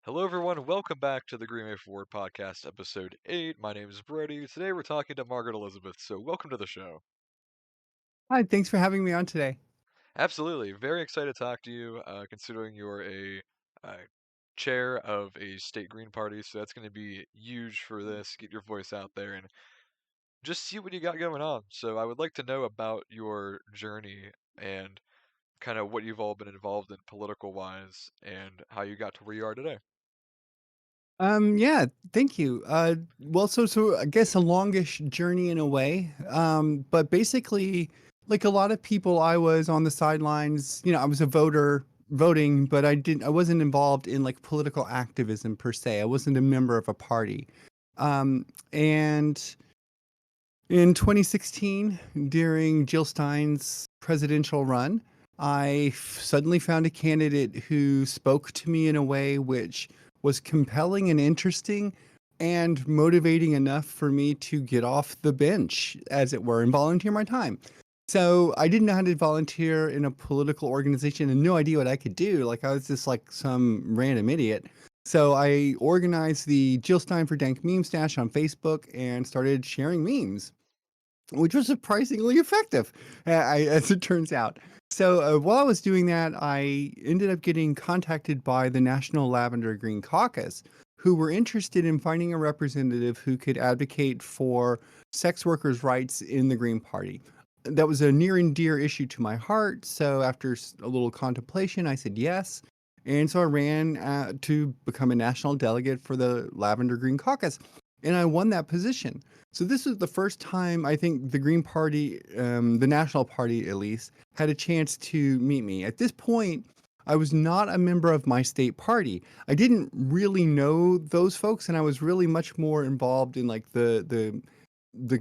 Hello, everyone. Welcome back to the Green Bay Forward Podcast, Episode 8. My name is Brody. Today we're talking to Margaret Elisabeth, so welcome to the show. Hi, thanks for having me on today. Absolutely. Very excited to talk to you, considering you're a uh, chair of a state Green Party, so that's going to be huge for this. Get your voice out there and just see what you got going on. So I would like to know about your journey and kind of what you've all been involved in political wise and how you got to where you are today. Yeah, thank you. So I guess a longish journey in a way. But basically, like a lot of people, I was on the sidelines. I was a voter voting, but I wasn't involved in like political activism per se. I wasn't a member of a party. And in 2016, during Jill Stein's presidential run, suddenly found a candidate who spoke to me in a way which was compelling and interesting and motivating enough for me to get off the bench, as it were, and volunteer my time. So I didn't know how to volunteer in a political organization and no idea what I could do. Like I was just like some random idiot. So I organized the Jill Stein for Dank meme stash on Facebook and started sharing memes, which was surprisingly effective, as it turns out. So while I was doing that, I ended up getting contacted by the National Lavender Green Caucus, who were interested in finding a representative who could advocate for sex workers' rights in the Green Party. That was a near and dear issue to my heart. So after a little contemplation, I said yes. And so I ran to become a national delegate for the Lavender Green Caucus, and I won that position. So this was the first time I think the Green Party, the National Party at least, had a chance to meet me. At this point, I was not a member of my state party. I didn't really know those folks, and I was really much more involved in like the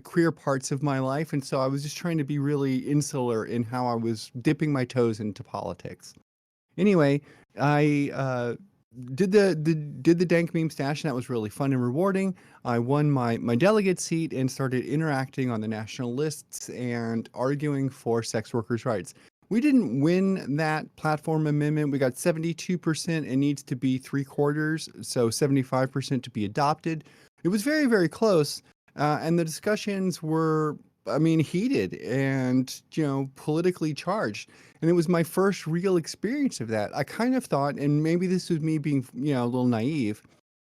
queer parts of my life, and so I was just trying to be really insular in how I was dipping my toes into politics. Anyway, I did the dank meme stash, and that was really fun and rewarding. I won my delegate seat and started interacting on the national lists and arguing for sex workers' rights. We didn't win that platform amendment. We got 72%. It needs to be three quarters, so 75% to be adopted. It was very, very close. And the discussions were, I mean, heated and, politically charged. And it was my first real experience of that. I kind of thought, and maybe this was me being, a little naive,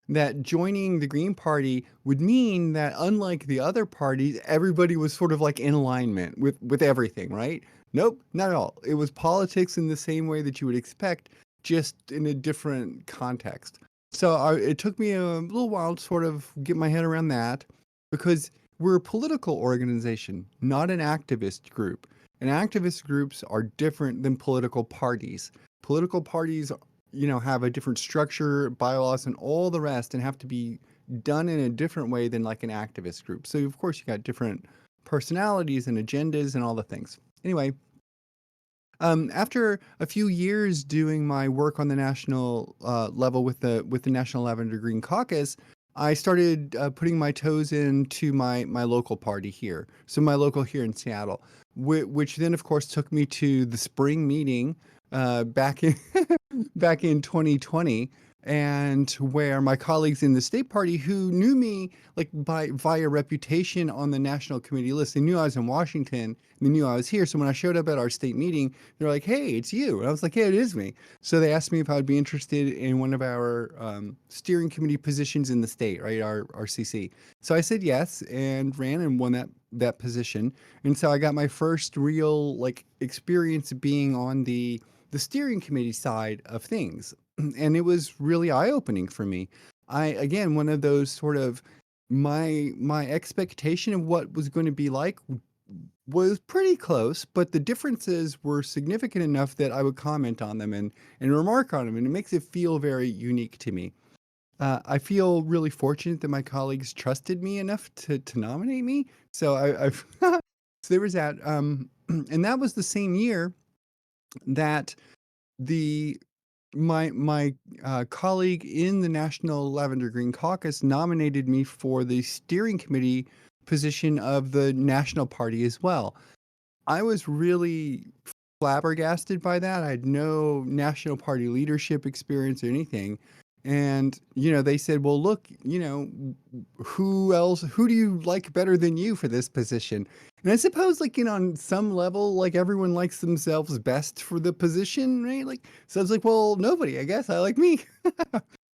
that joining the Green Party would mean that unlike the other parties, everybody was sort of like in alignment with everything, right? Nope, not at all. It was politics in the same way that you would expect, just in a different context. So it took me a little while to sort of get my head around that, because we're a political organization, not an activist group. And activist groups are different than political parties. Political parties, have a different structure, bylaws, and all the rest, and have to be done in a different way than like an activist group. So of course you got different personalities and agendas and all the things. Anyway, after a few years doing my work on the national level with the National Lavender Green Caucus, I started putting my toes into my local party here. So my local here in Seattle, which then of course took me to the spring meeting back in back in 2020, and where my colleagues in the state party who knew me like by via reputation on the national committee list, they knew I was in Washington and they knew I was here. So when I showed up at our state meeting, they're like, "Hey, it's you." And I was like, "Yeah, it is me." So they asked me if I would be interested in one of our steering committee positions in the state, right? Our CC. So I said yes and ran and won that position. And so I got my first real like experience being on the steering committee side of things. And it was really eye-opening for me. Again, one of those sort of my expectation of what was going to be like was pretty close, but the differences were significant enough that I would comment on them and remark on them, and it makes it feel very unique to me. I feel really fortunate that my colleagues trusted me enough to nominate me. So I've so there was that, and that was the same year that the my colleague in the National Lavender Green Caucus nominated me for the steering committee position of the National Party as well. I was really flabbergasted by that. I had no National Party leadership experience or anything. And, they said, well, look, who do you like better than you for this position? And I suppose, like, on some level, like everyone likes themselves best for the position, right? Like, so I was like, well, nobody, I guess I like me.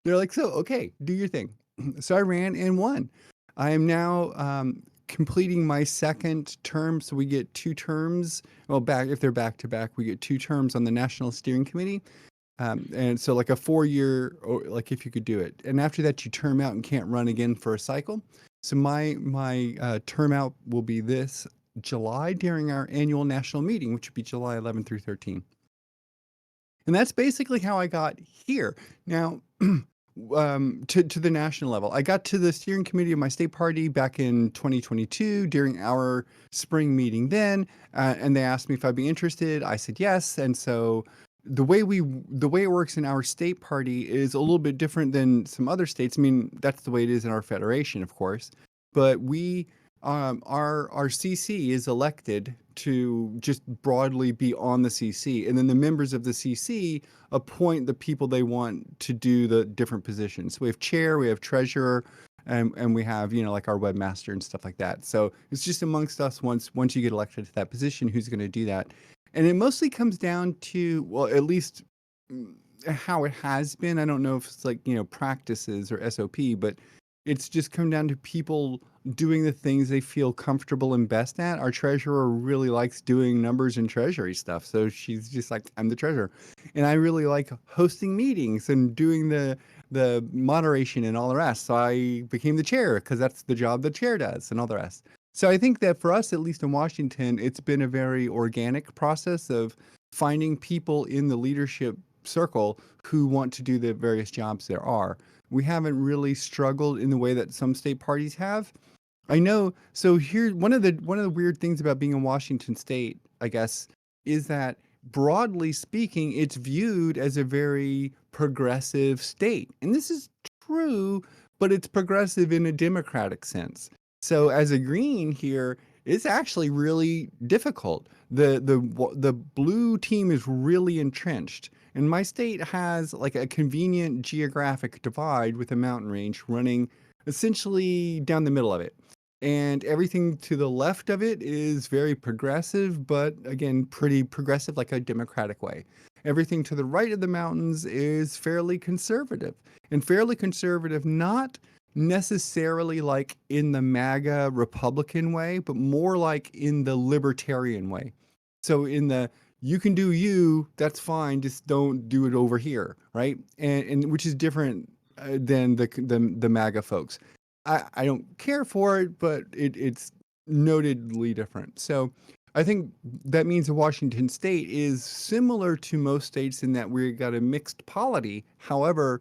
They're like, so, okay, do your thing. So I ran and won. I am now completing my second term. So we get 2 terms. Well, if they're back to back, we get 2 terms on the National Steering Committee. And so like a 4 year, or like if you could do it, and after that you term out and can't run again for a cycle. So my term out will be this July during our annual national meeting, which would be July 11 through 13. And that's basically how I got here. Now, to the national level, I got to the steering committee of my state party back in 2022 during our spring meeting then, and they asked me if I'd be interested. I said yes, and so the way it works in our state party is a little bit different than some other states. I mean, that's the way it is in our federation, of course, but our CC is elected to just broadly be on the CC, and then the members of the CC appoint the people they want to do the different positions. So we have chair, we have treasurer, and we have, like our webmaster and stuff like that. So it's just amongst us once you get elected to that position, who's going to do that. And it mostly comes down to, well, at least how it has been. I don't know if it's like, practices or SOP, but it's just come down to people doing the things they feel comfortable and best at. Our treasurer really likes doing numbers and treasury stuff. So she's just like, I'm the treasurer. And I really like hosting meetings and doing the moderation and all the rest. So I became the chair because that's the job the chair does and all the rest. So I think that for us, at least in Washington, it's been a very organic process of finding people in the leadership circle who want to do the various jobs there are. We haven't really struggled in the way that some state parties have. I know. So here, one of the weird things about being in Washington State, I guess, is that broadly speaking, it's viewed as a very progressive state, and this is true, but it's progressive in a democratic sense. So as a green here, it's actually really difficult. The blue team is really entrenched. And my state has like a convenient geographic divide with a mountain range running essentially down the middle of it. And everything to the left of it is very progressive, but again, pretty progressive, like a democratic way. Everything to the right of the mountains is fairly conservative, and fairly conservative, not necessarily like in the MAGA Republican way, but more like in the libertarian way. So in the you can do you, that's fine, just don't do it over here, right? And which is different than the MAGA folks. I don't care for it, but it's notedly different. So I think that means that Washington State is similar to most states in that we got a mixed polity. However,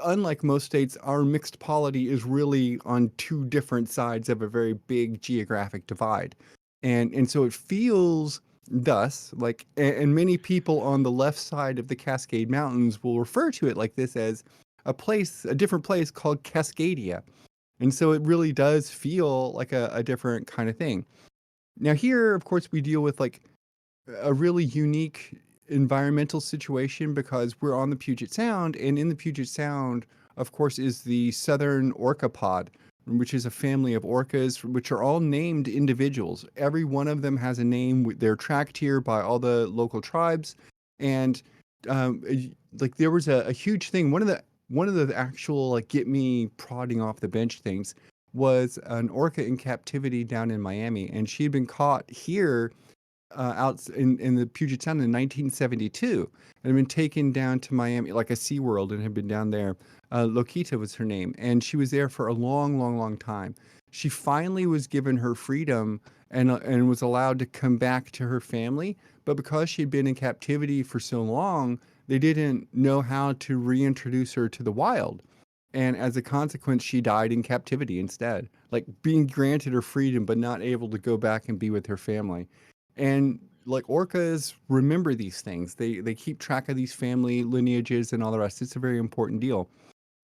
unlike most states, our mixed polity is really on two different sides of a very big geographic divide. And so it feels thus like, and many people on the left side of the Cascade Mountains will refer to it like this as a different place called Cascadia. And so it really does feel like a different kind of thing. Now here, of course, we deal with like a really unique environmental situation because we're on the Puget Sound, and in the Puget Sound, of course, is the southern orca pod, which is a family of orcas, which are all named individuals. Every one of them has a name. They're tracked here by all the local tribes, and um, like there was a huge thing. One of the actual like get me prodding off the bench things was an orca in captivity down in Miami, and she'd been caught here out in the Puget Sound in 1972 and had been taken down to Miami, like a SeaWorld, and had been down there. Lokita was her name, and she was there for a long, long, long time. She finally was given her freedom and was allowed to come back to her family. But because she'd been in captivity for so long, they didn't know how to reintroduce her to the wild. And as a consequence, she died in captivity instead, like being granted her freedom, but not able to go back and be with her family. And like orcas remember these things. They keep track of these family lineages and all the rest. It's a very important deal.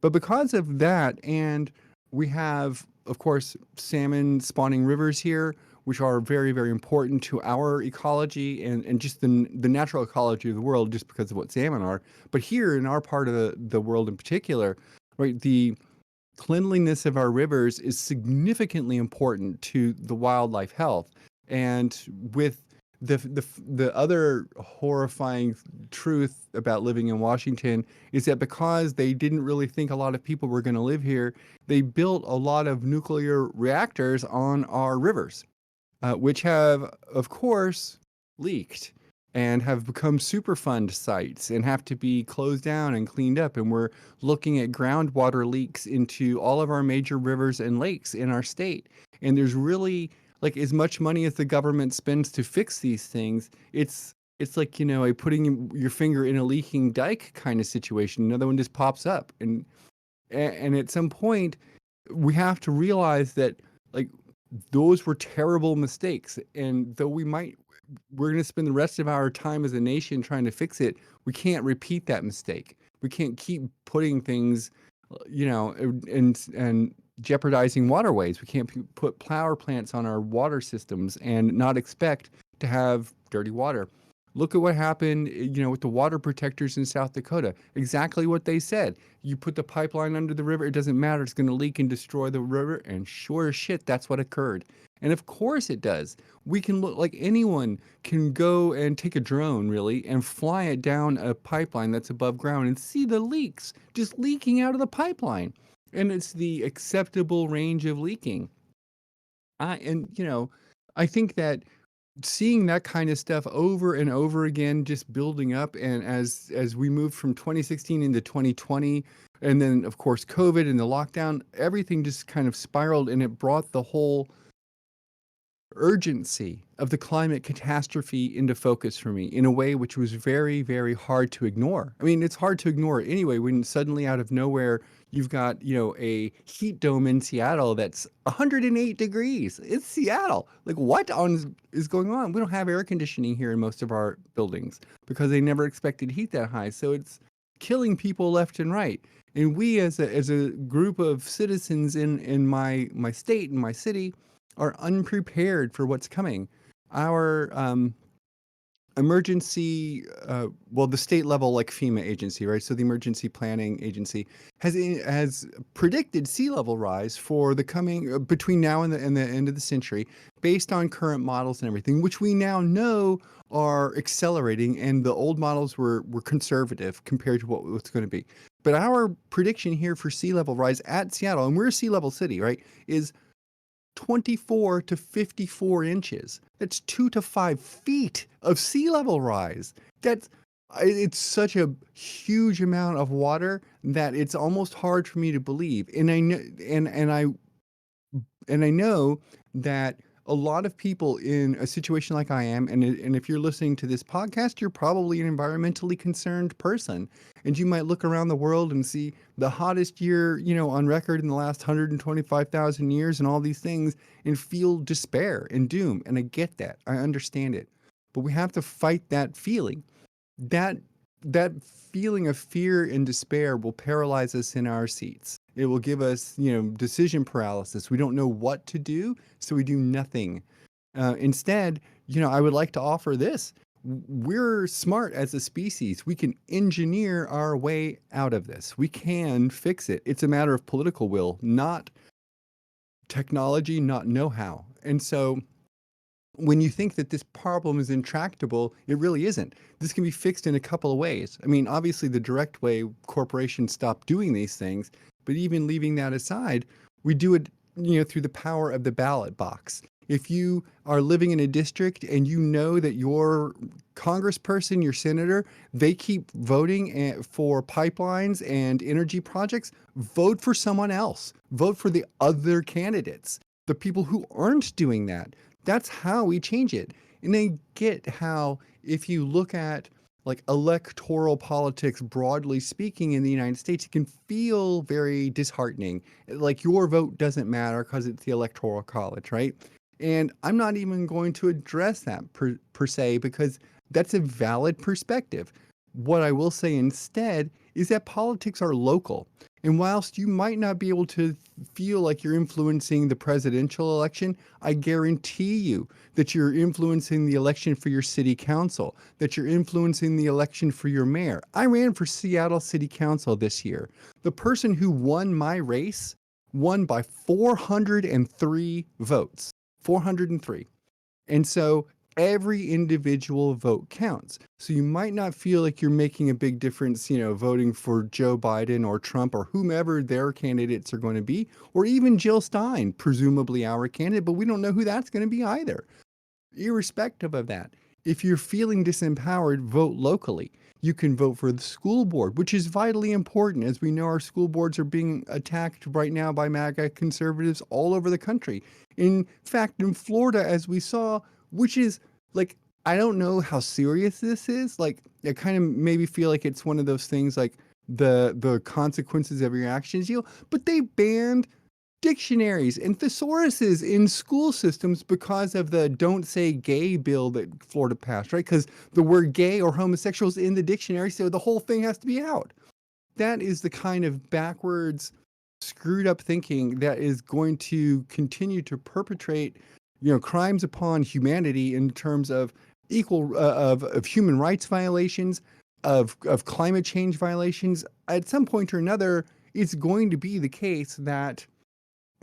But because of that, and we have, of course, salmon spawning rivers here, which are very, very important to our ecology and just the natural ecology of the world, just because of what salmon are. But here in our part of the world in particular, right, the cleanliness of our rivers is significantly important to the wildlife health. And with the other horrifying truth about living in Washington is that because they didn't really think a lot of people were going to live here, they built a lot of nuclear reactors on our rivers, which have, of course, leaked and have become Superfund sites and have to be closed down and cleaned up. And we're looking at groundwater leaks into all of our major rivers and lakes in our state. And there's really like as much money as the government spends to fix these things, it's like, a putting your finger in a leaking dike kind of situation. Another one just pops up. And at some point, we have to realize that like those were terrible mistakes. And though we're going to spend the rest of our time as a nation trying to fix it, we can't repeat that mistake. We can't keep putting things, and jeopardizing waterways. We can't put power plants on our water systems and not expect to have dirty water. Look at what happened, with the water protectors in South Dakota. Exactly what they said. You put the pipeline under the river, it doesn't matter. It's going to leak and destroy the river. And sure as shit, that's what occurred. And of course it does. We can look like anyone can go and take a drone, really, and fly it down a pipeline that's above ground and see the leaks just leaking out of the pipeline. And it's the acceptable range of leaking. I think that seeing that kind of stuff over and over again just building up, and as we moved from 2016 into 2020, and then of course COVID and the lockdown, everything just kind of spiraled, and it brought the whole urgency of the climate catastrophe into focus for me in a way which was very, very hard to ignore. I mean, it's hard to ignore anyway when suddenly out of nowhere you've got, a heat dome in Seattle that's 108 degrees. It's Seattle. Like, what is going on? We don't have air conditioning here in most of our buildings because they never expected heat that high. So it's killing people left and right. And we as a group of citizens in my state and my city are unprepared for what's coming. Our emergency, the state level, like FEMA agency, right? So the emergency planning agency has predicted sea level rise for the coming between now and the end of the century, based on current models and everything, which we now know are accelerating, and the old models were conservative compared to what's going to be. But our prediction here for sea level rise at Seattle, and we're a sea level city, right, is 24 to 54 inches. That's 2 to 5 feet of sea level rise. It's such a huge amount of water that it's almost hard for me to believe. And I know, and I know that a lot of people in a situation like I am, and if you're listening to this podcast, you're probably an environmentally concerned person. And you might look around the world and see the hottest year, on record in the last 125,000 years and all these things, and feel despair and doom. And I get that. I understand it. But we have to fight that feeling. That that feeling of fear and despair will paralyze us in our seats. It will give us, decision paralysis. We don't know what to do, so we do nothing. Instead, I would like to offer this. We're smart as a species. We can engineer our way out of this. We can fix it. It's a matter of political will, not technology, not know-how. And so when you think that this problem is intractable, it really isn't. This can be fixed in a couple of ways. I mean, obviously, the direct way corporations stop doing these things, but even leaving that aside, we do it, through the power of the ballot box. If you are living in a district and you know that your congressperson, your senator, they keep voting for pipelines and energy projects, vote for someone else. Vote for the other candidates, the people who aren't doing that. That's how we change it. And I get how, if you look at like electoral politics, broadly speaking, in the United States, it can feel very disheartening. Like your vote doesn't matter because it's the electoral college, right? And I'm not even going to address that per se, because that's a valid perspective. What I will say instead is that politics are local. And whilst you might not be able to feel like you're influencing the presidential election, I guarantee you that you're influencing the election for your city council, that you're influencing the election for your mayor. I ran for Seattle City Council this year. The person who won my race won by 403 votes. 403. And so every individual vote counts. So you might not feel like you're making a big difference, voting for Joe Biden or Trump or whomever their candidates are going to be, or even Jill Stein, presumably our candidate, but we don't know who that's going to be either. Irrespective of that, if you're feeling disempowered, vote locally. You can vote for the school board, which is vitally important. As we know, our school boards are being attacked right now by MAGA conservatives all over the country. In fact, in Florida, as we saw, which is like, I don't know how serious this is. Like, I kind of maybe feel like it's one of those things like the consequences of your actions, but they banned dictionaries and thesauruses in school systems because of the don't say gay bill that Florida passed, right? Because the word gay or homosexual is in the dictionary, so the whole thing has to be out. That is the kind of backwards, screwed up thinking that is going to continue to perpetrate, crimes upon humanity in terms of equal of human rights violations, of climate change violations. At some point or another, it's going to be the case that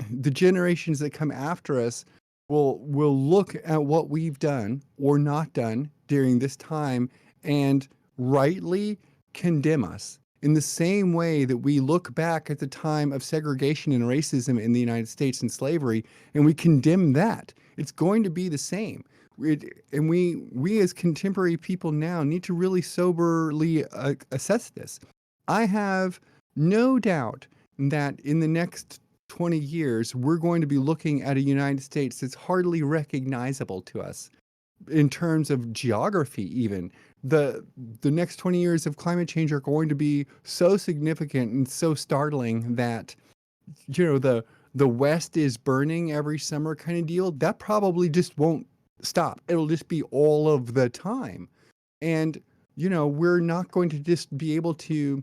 the generations that come after us will look at what we've done or not done during this time and rightly condemn us in the same way that we look back at the time of segregation and racism in the United States and slavery and we condemn that. It's going to be the same. And we as contemporary people now need to really soberly assess this. I have no doubt that in the next 20 years, we're going to be looking at a United States that's hardly recognizable to us in terms of geography, even. The next 20 years of climate change are going to be so significant and so startling that, the West is burning every summer kind of deal. That probably just won't stop. It'll just be all of the time. And, we're not going to just be able to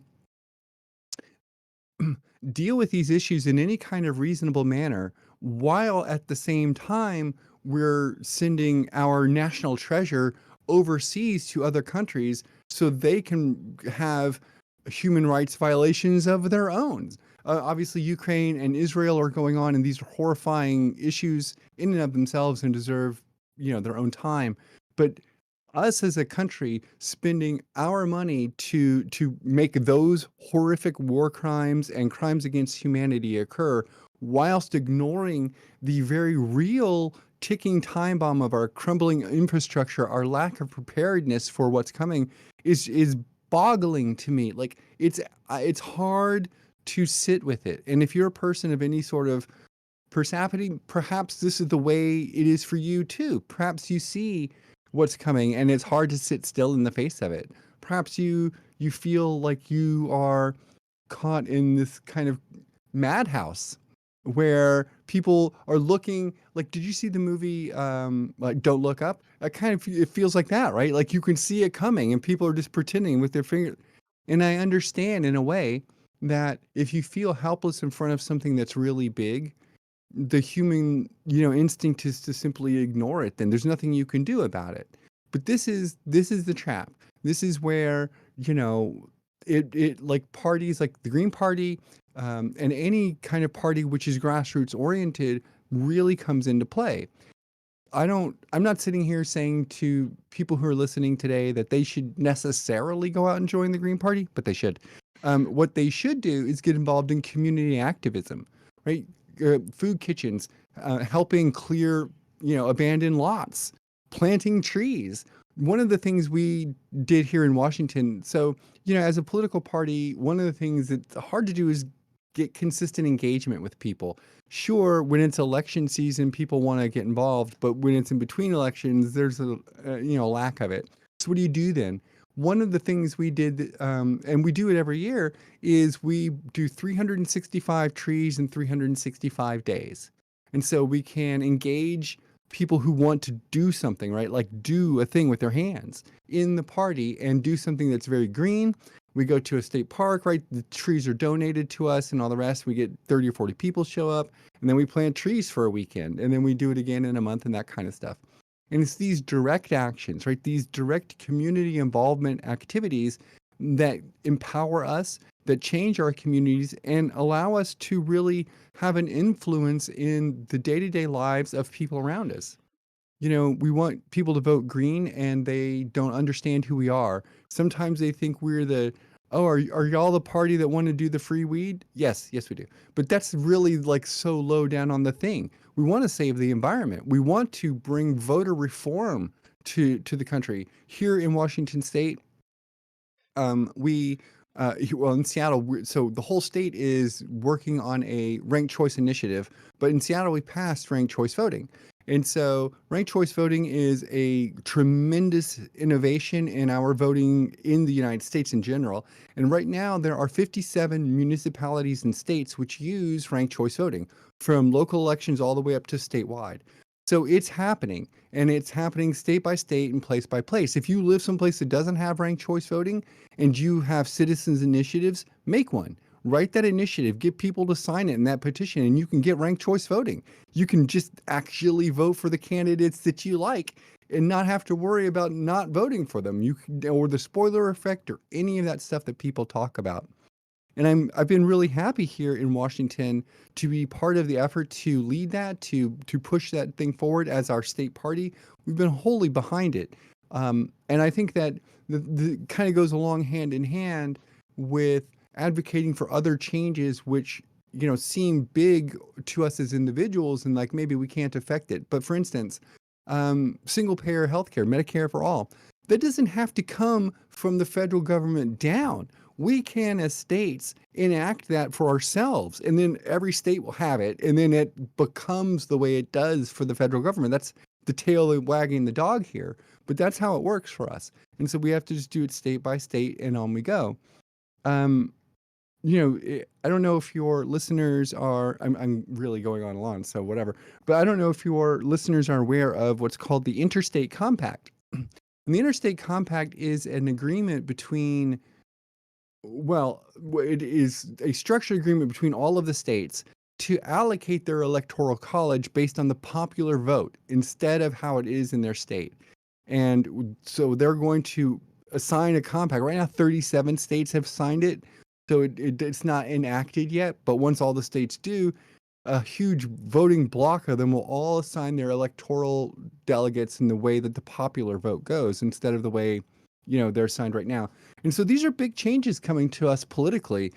deal with these issues in any kind of reasonable manner, while at the same time we're sending our national treasure overseas to other countries so they can have human rights violations of their own. Obviously, Ukraine and Israel are going on, and these are horrifying issues in and of themselves and deserve, their own time. But us as a country spending our money to make those horrific war crimes and crimes against humanity occur whilst ignoring the very real ticking time bomb of our crumbling infrastructure, our lack of preparedness for what's coming is boggling to me. Like it's hard to sit with it. And if you're a person of any sort of perhaps this is the way it is for you too. Perhaps you see what's coming and it's hard to sit still in the face of it. Perhaps you feel like you are caught in this kind of madhouse where people are looking like, did you see the movie like Don't Look Up? It feels like that, right? Like you can see it coming and people are just pretending with their finger. And I understand in a way that if you feel helpless in front of something that's really big, the human, instinct is to simply ignore it. Then there's nothing you can do about it. But this is the trap. This is where, it like parties like the Green Party, and any kind of party which is grassroots oriented really comes into play. I'm not sitting here saying to people who are listening today that they should necessarily go out and join the Green Party, but they should. What they should do is get involved in community activism, right? Food kitchens, helping clear, abandoned lots, planting trees. One of the things we did here in Washington, so, as a political party, one of the things that's hard to do is get consistent engagement with people. Sure, when it's election season, people want to get involved, but when it's in between elections, there's a lack of it. So what do you do then? One of the things we did, and we do it every year, is we do 365 trees in 365 days. And so we can engage people who want to do something, right? Like do a thing with their hands in the party and do something that's very green, We go to a state park, right? The trees are donated to us and all the rest. We get 30 or 40 people show up, and then we plant trees for a weekend, and then we do it again in a month and that kind of stuff. And it's these direct actions, right? These direct community involvement activities that empower us, that change our communities, and allow us to really have an influence in the day to day lives of people around us. We want people to vote green and they don't understand who we are. Sometimes they think we're oh, are y'all the party that want to do the free weed? Yes, yes, we do. But that's really like so low down on the thing. We want to save the environment. We want to bring voter reform to the country. Here in Washington State, well, in Seattle, so the whole state is working on a ranked choice initiative, but in Seattle, we passed ranked choice voting. And so ranked choice voting is a tremendous innovation in our voting in the United States in general. And right now, there are 57 municipalities and states which use ranked choice voting, from local elections all the way up to statewide. So it's happening, and it's happening state by state and place by place. If you live someplace that doesn't have ranked choice voting and you have citizens initiatives, make one. Write that initiative, get people to sign it in that petition, and you can get ranked choice voting. You can just actually vote for the candidates that you like and not have to worry about not voting for them. Or the spoiler effect or any of that stuff that people talk about. And I've been really happy here in Washington to be part of the effort to lead that, to push that thing forward as our state party. We've been wholly behind it. And I think that the kind of goes along hand in hand with advocating for other changes which seem big to us as individuals, and like maybe we can't affect it. But for instance, single payer healthcare, Medicare for all, that doesn't have to come from the federal government down. We can, as states, enact that for ourselves, and then every state will have it, and then it becomes the way it does for the federal government. That's the tail wagging the dog here, but that's how it works for us. And so we have to just do it state by state, and on we go. Um, I don't know if your listeners are, I'm really going on and on, so whatever, but I don't know if your listeners are aware of what's called the Interstate Compact. And the Interstate Compact is an agreement between, well, it is a structured agreement between all of the states to allocate their electoral college based on the popular vote instead of how it is in their state. And so they're going to assign a compact. Right now, 37 states have signed it. So it's not enacted yet. But once all the states do, a huge voting block of them will all assign their electoral delegates in the way that the popular vote goes instead of the way, they're assigned right now. And so these are big changes coming to us politically.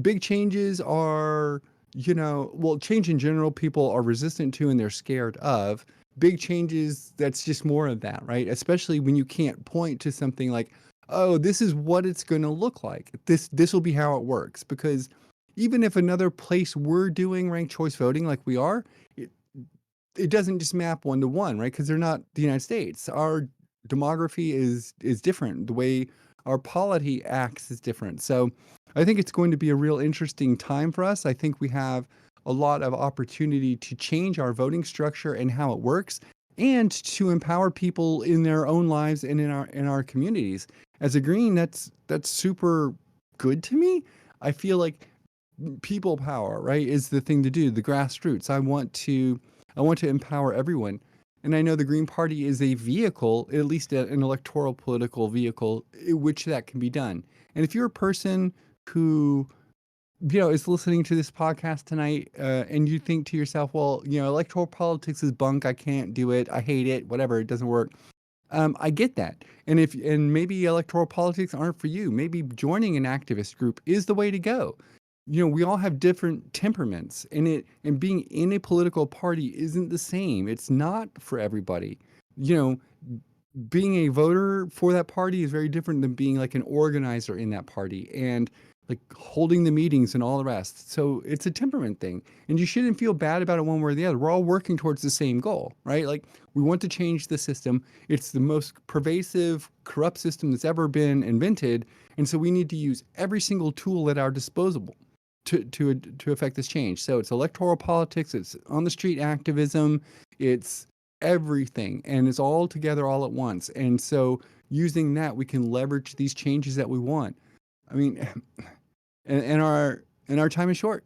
Big changes are, well, change in general, people are resistant to and they're scared of. Big changes, that's just more of that, right? Especially when you can't point to something like, oh, this is what it's going to look like. This will be how it works. Because even if another place we're doing ranked choice voting like we are, it doesn't just map one to one, right? Because they're not the United States. Our demography is different. The way our polity acts is different. So I think it's going to be a real interesting time for us. I think we have a lot of opportunity to change our voting structure and how it works, and to empower people in their own lives and in our communities. As a Green, that's super good to me. I feel like people power, right, is the thing to do, the grassroots. I want to empower everyone. And I know the Green Party is a vehicle, at least an electoral political vehicle, in which that can be done. And if you're a person who, is listening to this podcast tonight, and you think to yourself, well, electoral politics is bunk, I can't do it, I hate it, whatever, it doesn't work. I get that. And maybe electoral politics aren't for you. Maybe joining an activist group is the way to go. We all have different temperaments, and being in a political party isn't the same. It's not for everybody. You know, being a voter for that party is very different than being like an organizer in that party and like holding the meetings and all the rest. So it's a temperament thing, and you shouldn't feel bad about it one way or the other. We're all working towards the same goal, right? Like, we want to change the system. It's the most pervasive, corrupt system that's ever been invented. And so we need to use every single tool at our disposal to affect this change. So it's electoral politics, it's on the street activism, it's everything, and it's all together all at once. And so using that, we can leverage these changes that we want. I mean, and our time is short.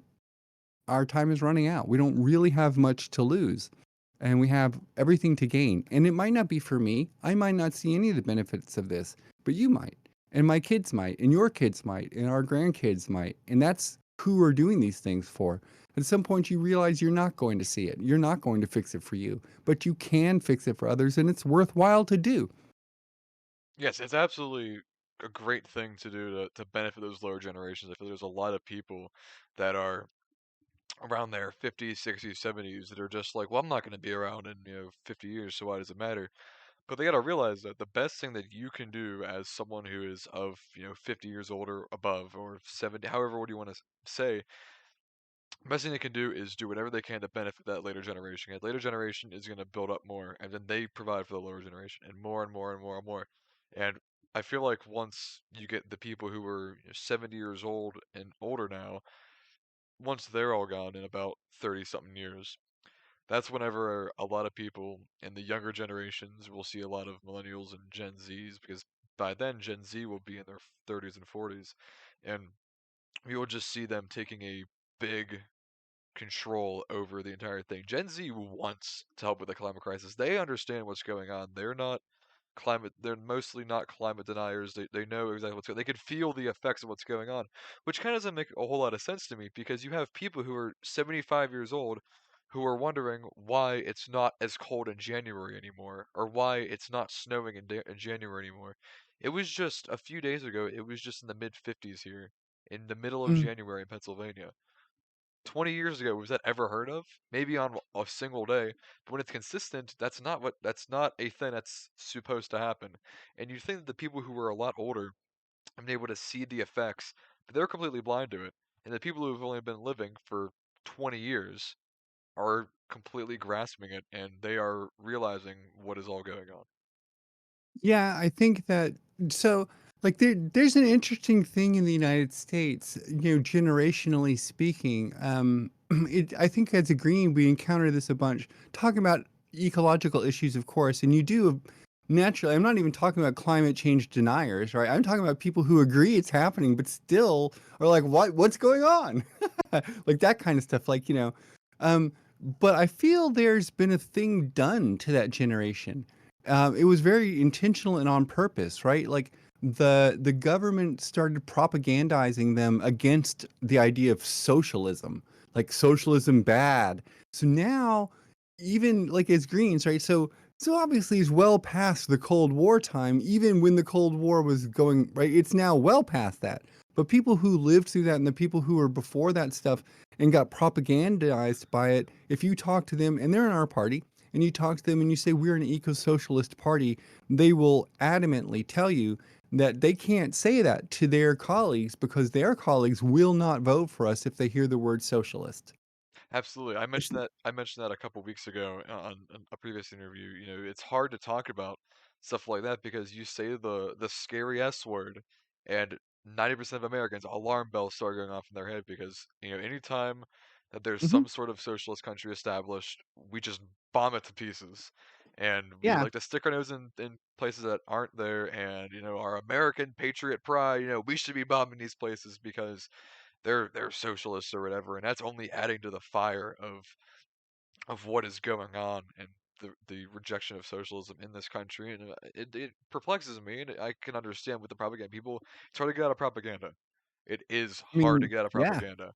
Our time is running out. We don't really have much to lose, and we have everything to gain. And it might not be for me. I might not see any of the benefits of this, but you might, and my kids might, and your kids might, and our grandkids might. And that's who we're doing these things for. At some point, you realize you're not going to see it. You're not going to fix it for you, but you can fix it for others, and it's worthwhile to do. Yes, it's absolutely a great thing to do to benefit those lower generations. I feel there's a lot of people that are around their 50s, 60s, 70s that are just like, well, I'm not going to be around in 50 years, so why does it matter? But they got to realize that the best thing that you can do as someone who is of 50 years old or above or 70, however what do you want to say, best thing they can do is do whatever they can to benefit that later generation. That later generation is going to build up more, and then they provide for the lower generation, and more and more and more and more. And I feel like once you get the people who are 70 years old and older now, once they're all gone in about 30 something years, that's whenever a lot of people in the younger generations will see a lot of millennials and Gen Zs, because by then Gen Z will be in their 30s and 40s, and we will just see them taking a big control over the entire thing. Gen Z wants to help with the climate crisis. They understand what's going on. They're mostly not climate deniers. They know exactly what's going. They can feel the effects of what's going on, which kind of doesn't make a whole lot of sense to me, because you have people who are 75 years old who are wondering why it's not as cold in January anymore, or why it's not snowing in January anymore. It was just a few days ago, it was just in the mid 50s here in the middle of Mm. January in Pennsylvania. 20 years ago, was that ever heard of? Maybe on a single day, but when it's consistent, that's not a thing that's supposed to happen. And you think that the people who were a lot older and able to see the effects, but they're completely blind to it. And the people who've only been living for 20 years are completely grasping it, and they are realizing what is all going on. Yeah, I think that so like there's an interesting thing in the United States, generationally speaking. I think as a green we encounter this a bunch. Talking about ecological issues, of course, and you do naturally. I'm not even talking about climate change deniers, right? I'm talking about people who agree it's happening, but still are like, what's going on? Like that kind of stuff. Um, but I feel there's been a thing done to that generation. It was very intentional and on purpose, right? Like the government started propagandizing them against the idea of socialism, like socialism bad. So now, even like as Greens, right? So obviously it's well past the Cold War time, even when the Cold War was going, right? It's now well past that. But people who lived through that and the people who were before that stuff and got propagandized by it, if you talk to them, and they're in our party, and you talk to them and you say we're an eco-socialist party, they will adamantly tell you that they can't say that to their colleagues because their colleagues will not vote for us if they hear the word socialist. Absolutely. It's, I mentioned that a couple weeks ago on a previous interview. It's hard to talk about stuff like that because you say the scary S word, and 90% of Americans, alarm bells start going off in their head, because anytime that there's mhm. some sort of socialist country established, we just bomb it to pieces. And we Yeah. like to stick our nose in places that aren't there, and our American patriot pride, we should be bombing these places because they're socialists or whatever, and that's only adding to the fire of what is going on, and the rejection of socialism in this country. And it perplexes me, and I can understand with the propaganda people. It's hard to get out of propaganda. It is I hard to mean, get out of yeah. propaganda,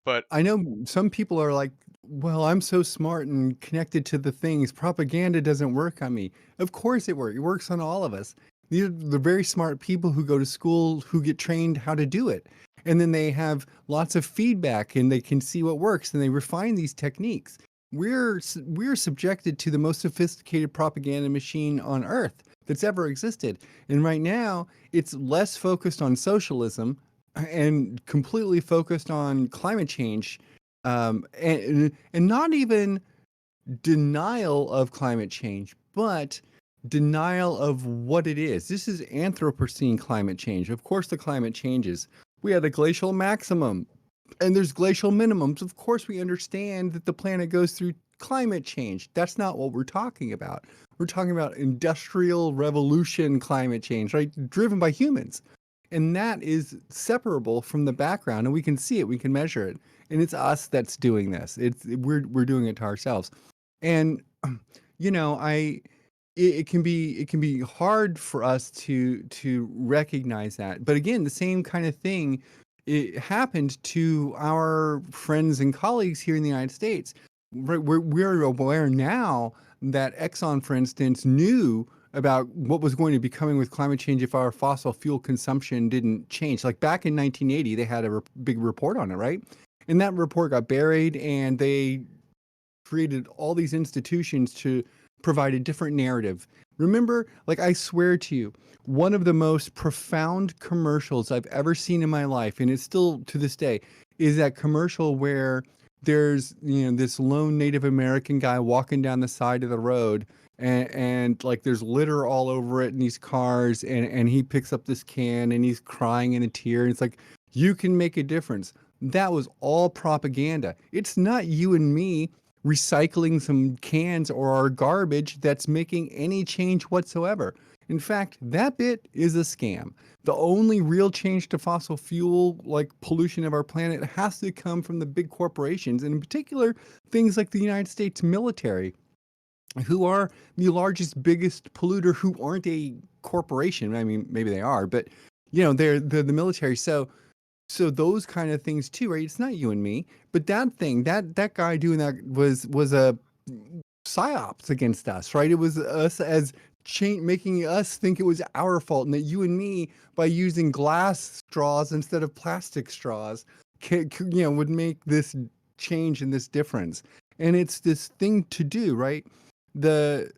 but I know some people are like, well, I'm so smart and connected to the things. Propaganda doesn't work on me. Of course it works. It works on all of us. These are the very smart people who go to school who get trained how to do it. And then they have lots of feedback and they can see what works and they refine these techniques. We're subjected to the most sophisticated propaganda machine on earth that's ever existed. And right now, it's less focused on socialism and completely focused on climate change, and not even denial of climate change, but denial of what it is. This is Anthropocene climate change. Of course, the climate changes. We had a glacial maximum, and there's glacial minimums. Of course, we understand that the planet goes through climate change. That's not what we're talking about. We're talking about industrial revolution climate change, right? Driven by humans. And that is separable from the background, and we can see it, we can measure it. And it's us that's doing this. We're doing it to ourselves. And you know, it can be hard for us to recognize that. But again, the same kind of thing it happened to our friends and colleagues here in the United States. We're aware now that Exxon, for instance, knew about what was going to be coming with climate change if our fossil fuel consumption didn't change. Like back in 1980, they had a big report on it, right? And that report got buried, and they created all these institutions to provide a different narrative. Remember, like I swear to you, one of the most profound commercials I've ever seen in my life, and it's still to this day, is that commercial where there's, you know, this lone Native American guy walking down the side of the road, and like there's litter all over it in these cars, and he picks up this can and he's crying in a tear, and it's like, you can make a difference. That was all propaganda. It's not you and me recycling some cans or our garbage that's making any change whatsoever. In fact, that bit is a scam. The only real change to fossil fuel, like pollution of our planet, has to come from the big corporations, and in particular, things like the United States military, who are the largest, biggest polluter, who aren't a corporation. I mean, maybe they are, but you know, they're the military. So those kind of things too, right? It's not you and me, but that thing, that guy doing that was a psyops against us, right? It was us as making us think it was our fault, and that you and me, by using glass straws instead of plastic straws, you know, would make this change and this difference. And it's this thing to do, right? The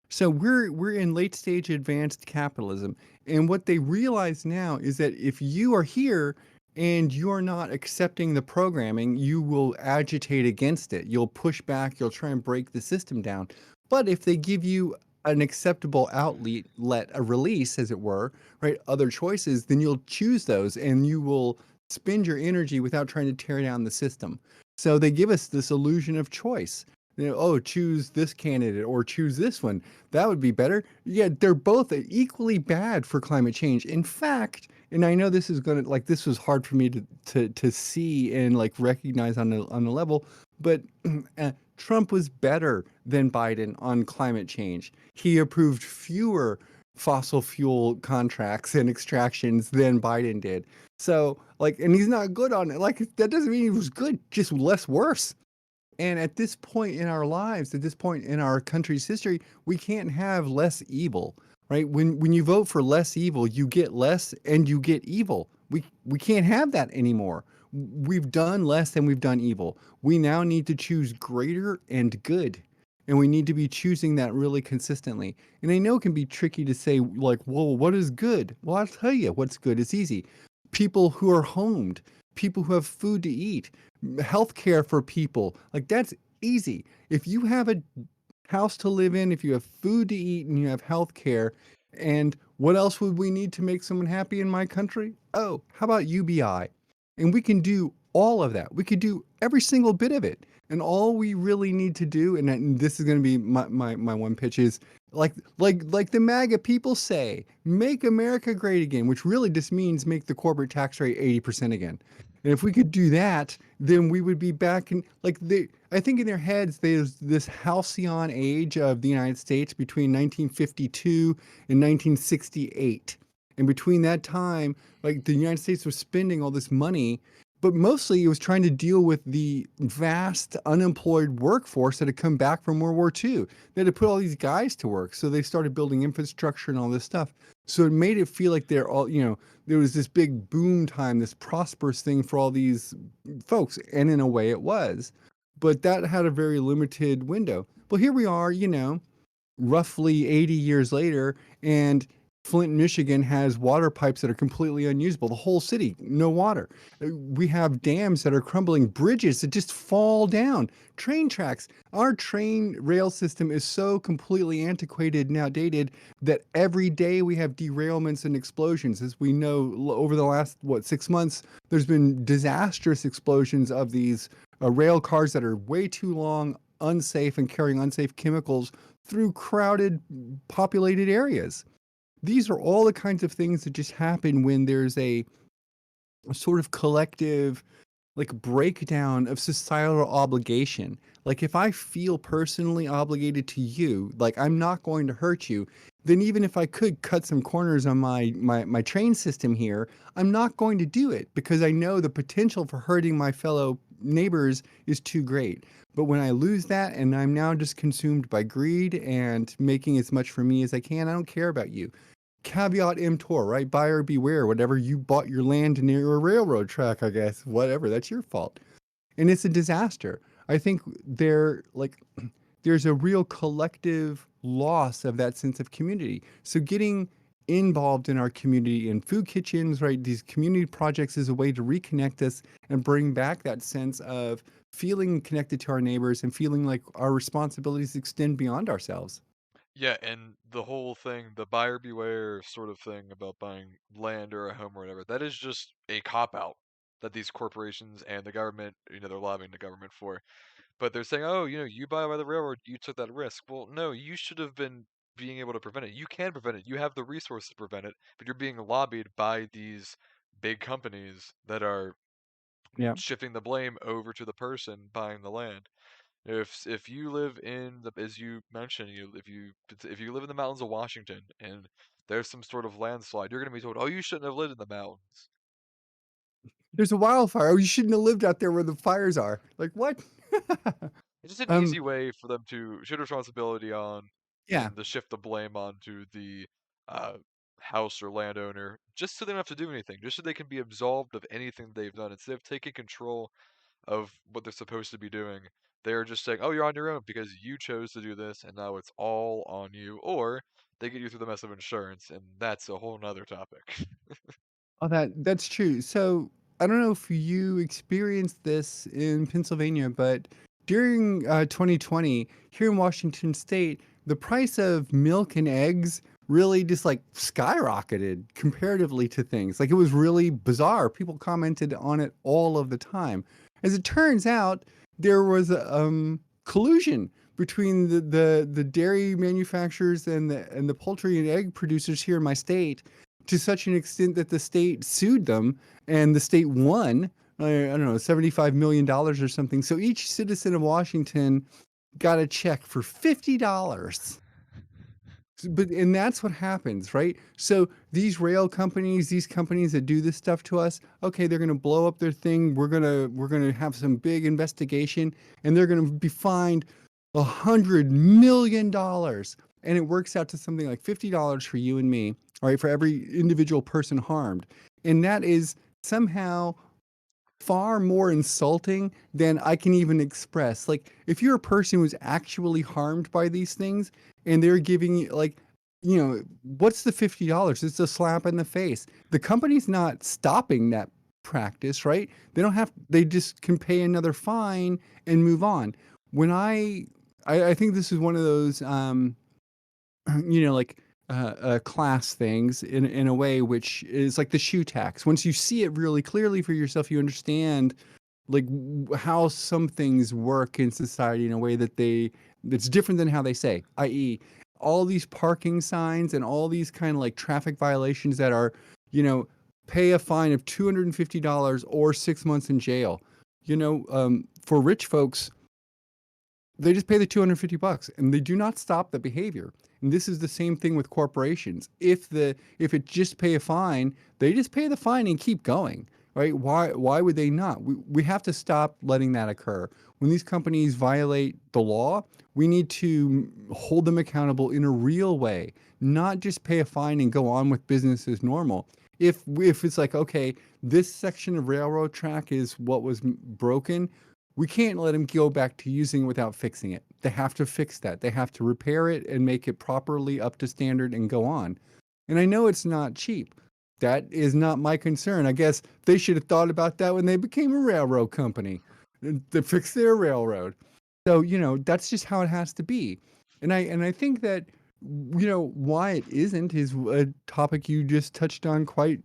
So we're in late stage advanced capitalism, and what they realize now is that if you are here and you are not accepting the programming, you will agitate against it. You'll push back, you'll try and break the system down. But if they give you an acceptable outlet, a release, as it were, right, other choices, then you'll choose those, and you will spend your energy without trying to tear down the system. So they give us this illusion of choice. You know, oh, choose this candidate or choose this one. That would be better. Yeah, they're both equally bad for climate change. In fact, and I know this is going to, like, this was hard for me to see and like recognize on the level, but Trump was better than Biden on climate change. He approved fewer fossil fuel contracts and extractions than Biden did. So, like, and he's not good on it. Like, that doesn't mean he was good, just less worse. And at this point in our lives, at this point in our country's history, we can't have less evil, right? When you vote for less evil, you get less and you get evil. We can't have that anymore. We've done less than we've done evil. We now need to choose greater and good. And we need to be choosing that really consistently. And I know it can be tricky to say, like, well, what is good? Well, I'll tell you what's good. It's easy. People who are homed, people who have food to eat, healthcare for people. Like, that's easy. If you have a house to live in, if you have food to eat, and you have healthcare, and what else would we need to make someone happy in my country? Oh, how about UBI? And we can do all of that. We could do every single bit of it. And all we really need to do, and this is going to be my one pitch, is like the MAGA people say, make America great again, which really just means make the corporate tax rate 80% again. And if we could do that, then we would be back in, like, I think in their heads there's this halcyon age of the United States between 1952 and 1968. And between that time, like, the United States was spending all this money, but mostly it was trying to deal with the vast unemployed workforce that had come back from World War II. They had to put all these guys to work. So they started building infrastructure and all this stuff. So it made it feel like they're all, you know, there was this big boom time, this prosperous thing for all these folks. And in a way it was. But that had a very limited window. Well, here we are, you know, roughly 80 years later, and Flint, Michigan has water pipes that are completely unusable. The whole city, no water. We have dams that are crumbling, bridges that just fall down, train tracks. Our train rail system is so completely antiquated and outdated that every day we have derailments and explosions. As we know, over the last, 6 months, there's been disastrous explosions of these rail cars that are way too long, unsafe, and carrying unsafe chemicals through crowded, populated areas. These are all the kinds of things that just happen when there's a sort of collective like breakdown of societal obligation. Like if I feel personally obligated to you, like I'm not going to hurt you, then even if I could cut some corners on my train system here, I'm not going to do it because I know the potential for hurting my fellow neighbors is too great. But when I lose that and I'm now just consumed by greed and making as much for me as I can, I don't care about you. Caveat emptor, right? Buyer beware. Whatever you bought your land near a railroad track, I guess. Whatever, that's your fault. And it's a disaster. I think there's a real collective loss of that sense of community. So getting involved in our community in food kitchens, right? These community projects is a way to reconnect us and bring back that sense of feeling connected to our neighbors and feeling like our responsibilities extend beyond ourselves. Yeah, and the whole thing, the buyer beware sort of thing about buying land or a home or whatever, that is just a cop out that these corporations and the government, they're lobbying the government for. But they're saying, oh, you buy by the railroad, you took that risk. Well, no, you should have been being able to prevent it. You can prevent it. You have the resources to prevent it, but you're being lobbied by these big companies that are Yeah. shifting the blame over to the person buying the land. If you live in the, as you mentioned, if you live in the mountains of Washington and there's some sort of landslide, you're going to be told, "Oh, you shouldn't have lived in the mountains." There's a wildfire. Oh, you shouldn't have lived out there where the fires are. Like what? It's just an um, easy way for them to shift responsibility on yeah. and to shift the blame onto the uh, house or landowner, just so they don't have to do anything, just so they can be absolved of anything they've done. Instead of taking control of what they're supposed to be doing, they're just saying, "Oh, you're on your own because you chose to do this, and now it's all on you." Or they get you through the mess of insurance, and that's a whole nother topic. Oh, that's true. So I don't know if you experienced this in Pennsylvania, but during 2020 here in Washington State, the price of milk and eggs really just like skyrocketed comparatively to things. Like it was really bizarre. People commented on it all of the time. As it turns out, there was a collusion between the dairy manufacturers and the poultry and egg producers here in my state to such an extent that the state sued them and the state won, I don't know, $75 million or something. So each citizen of Washington got a check for $50. But and that's what happens, right? So these rail companies, these companies that do this stuff to us, okay, they're going to blow up their thing. We're going to have some big investigation, and they're going to be fined $100 million, and it works out to something like $50 for you and me, all right, for every individual person harmed, and that is somehow far more insulting than I can even express. Like, if you're a person who's actually harmed by these things and they're giving you, like, what's the $50? It's a slap in the face. The company's not stopping that practice, right? They just can pay another fine and move on. When I think this is one of those, like class things in a way, which is like the shoe tax. Once you see it really clearly for yourself, you understand like how some things work in society in a way that's different than how they say, i.e., all these parking signs and all these kind of like traffic violations that are, you know, pay a fine of $250 or 6 months in jail. For rich folks, they just pay the 250 bucks and they do not stop the behavior. And this is the same thing with corporations. If it just pay a fine, they just pay the fine and keep going, right? Why would they not? We have to stop letting that occur. When these companies violate the law, we need to hold them accountable in a real way, not just pay a fine and go on with business as normal. If it's like, okay, this section of railroad track is what was broken, we can't let them go back to using it without fixing it. They have to fix that. They have to repair it and make it properly up to standard and go on. And I know it's not cheap. That is not my concern. I guess they should have thought about that when they became a railroad company to fix their railroad. So, that's just how it has to be. And I think that why it isn't is a topic you just touched on quite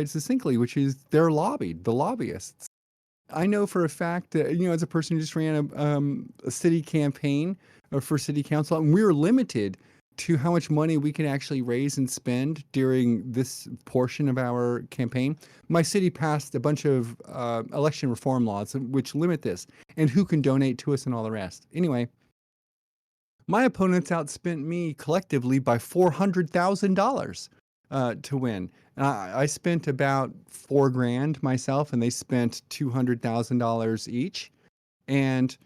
succinctly, which is they're lobbied, the lobbyists. I know for a fact that, as a person who just ran a city campaign for city council, and we were limited to how much money we can actually raise and spend during this portion of our campaign, my city passed a bunch of election reform laws which limit this and who can donate to us and all the rest. Anyway, my opponents outspent me collectively by $400,000 to win. I spent about $4,000 myself, and they spent $200,000 each. And,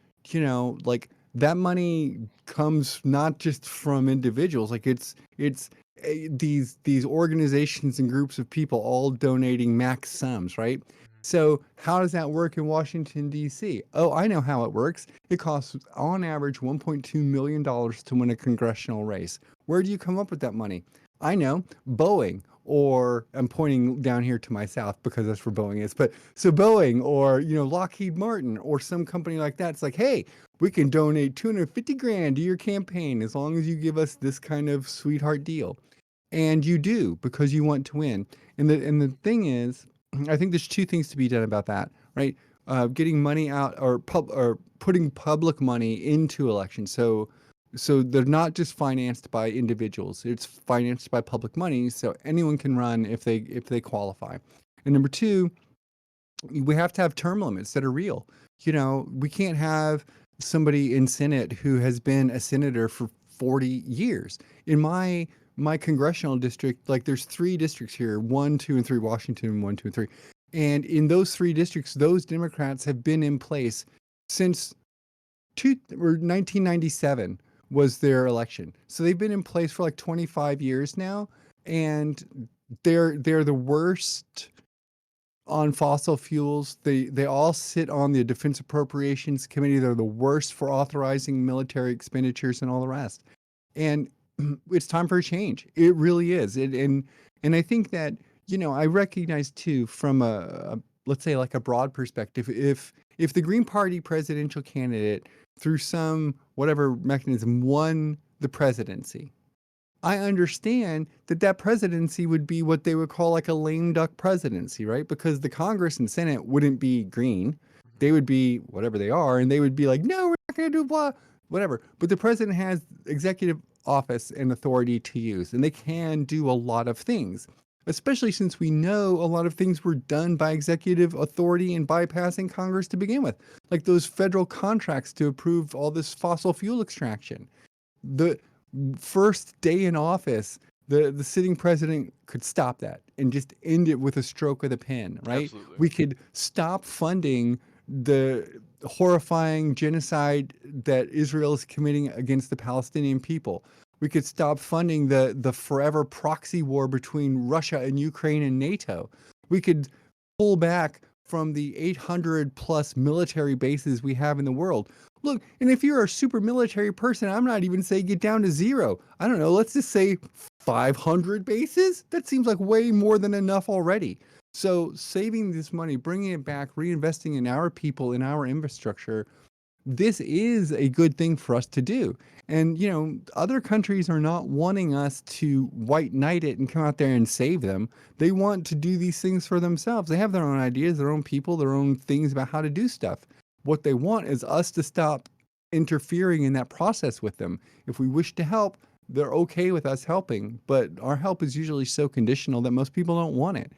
like that money comes not just from individuals, like it's these organizations and groups of people all donating max sums, right? Mhm. So how does that work in Washington, D.C.? Oh, I know how it works. It costs on average $1.2 million to win a congressional race. Where do you come up with that money? I know, Boeing, or I'm pointing down here to my south because that's where Boeing is. But so Boeing or, Lockheed Martin or some company like that. It's like, hey, we can donate 250 grand to your campaign as long as you give us this kind of sweetheart deal. And you do because you want to win. And the thing is, I think there's two things to be done about that, right? Getting money out or putting public money into elections. So they're not just financed by individuals. It's financed by public money, so anyone can run if they qualify. And number two, we have to have term limits that are real. We can't have somebody in Senate who has been a senator for 40 years. In my congressional district, like there's three districts here, 1, 2, and 3, Washington, 1, 2, and 3. And in those three districts, those Democrats have been in place since 1997 was their election. So they've been in place for like 25 years now, and they're the worst on fossil fuels. They all sit on the Defense Appropriations Committee. They're the worst for authorizing military expenditures and all the rest. And it's time for a change. It really is. And I think that, I recognize too from let's say like a broad perspective, if the Green Party presidential candidate through some whatever mechanism won the presidency, I understand that that presidency would be what they would call like a lame duck presidency, right? Because the Congress and Senate wouldn't be green. Mhm. They would be whatever they are, and they would be like, no, we're not going to do blah, whatever. But the president has executive office and authority to use, and they can do a lot of things, especially since we know a lot of things were done by executive authority and bypassing Congress to begin with, like those federal contracts to approve all this fossil fuel extraction. The first day in office, the sitting president could stop that and just end it with a stroke of the pen, right? Absolutely. We could stop funding the horrifying genocide that Israel is committing against the Palestinian people. We could stop funding the forever proxy war between Russia and Ukraine and NATO. We could pull back from the 800 plus military bases we have in the world. Look, and if you're a super military person, I'm not even saying get down to zero. I don't know, let's just say 500 bases? That seems like way more than enough already. So saving this money, bringing it back, reinvesting in our people, in our infrastructure, this is a good thing for us to do. And, other countries are not wanting us to white knight it and come out there and save them. They want to do these things for themselves. They have their own ideas, their own people, their own things about how to do stuff. What they want is us to stop interfering in that process with them. If we wish to help, they're okay with us helping, but our help is usually so conditional that most people don't want it.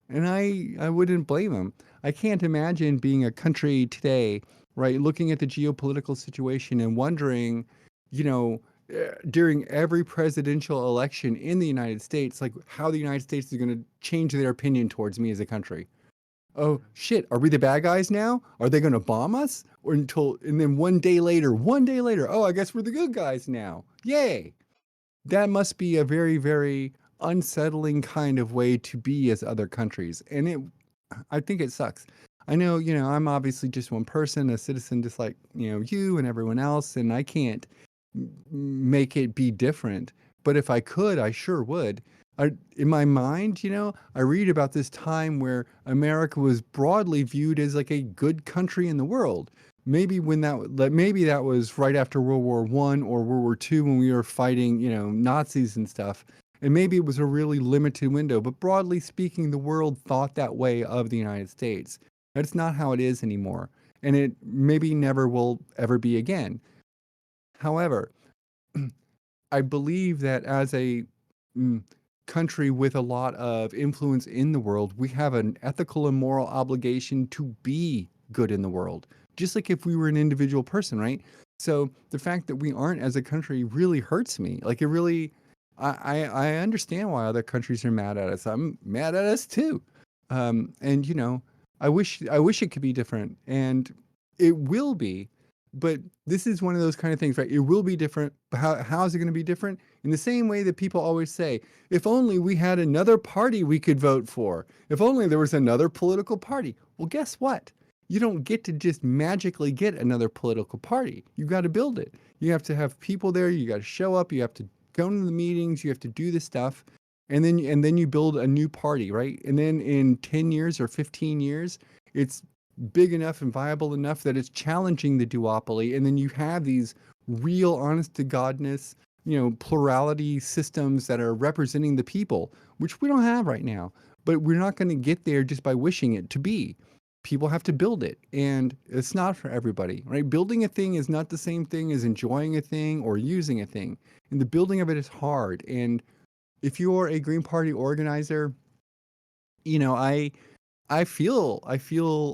And I wouldn't blame them. I can't imagine being a country today, right, looking at the geopolitical situation and wondering, during every presidential election in the United States, like how the United States is going to change their opinion towards me as a country. Oh Mhm. shit, are we the bad guys now? Are they going to bomb us? Or until and then one day later, oh, I guess we're the good guys now. Yay. That must be a very, very unsettling kind of way to be as other countries. And I think it sucks. I know, I'm obviously just one person, a citizen just like, you and everyone else, and I can't make it be different. But if I could, I sure would. In my mind, I read about this time where America was broadly viewed as like a good country in the world. Maybe that was right after World War I or World War II when we were fighting, Nazis and stuff. And maybe it was a really limited window, but broadly speaking, the world thought that way of the United States. That's not how it is anymore. And it maybe never will ever be again. However, I believe that as a mm, country with a lot of influence in the world, we have an ethical and moral obligation to be good in the world, just like if we were an individual person, right? So the fact that we aren't as a country really hurts me. Like it really, I understand why other countries are mad at us. I'm mad at us too. And I wish it could be different, and it will be. But this is one of those kind of things, right? It will be different. But how is it going to be different? In the same way that people always say, if only we had another party we could vote for, if only there was another political party. Well, guess what? You don't get to just magically get another political party. You got to build it. You have to have people there. You got to show up. You have to go to the meetings. You have to do this stuff. And then you build a new party, right? And then in 10 years or 15 years, it's big enough and viable enough that it's challenging the duopoly. And then you have these real, honest to godness, plurality systems that are representing the people, which we don't have right now. But we're not going to get there just by wishing it to be. People have to build it, and it's not for everybody, right? Building a thing is not the same thing as enjoying a thing or using a thing. And the building of it is hard. And if you're a Green Party organizer, you know, I feel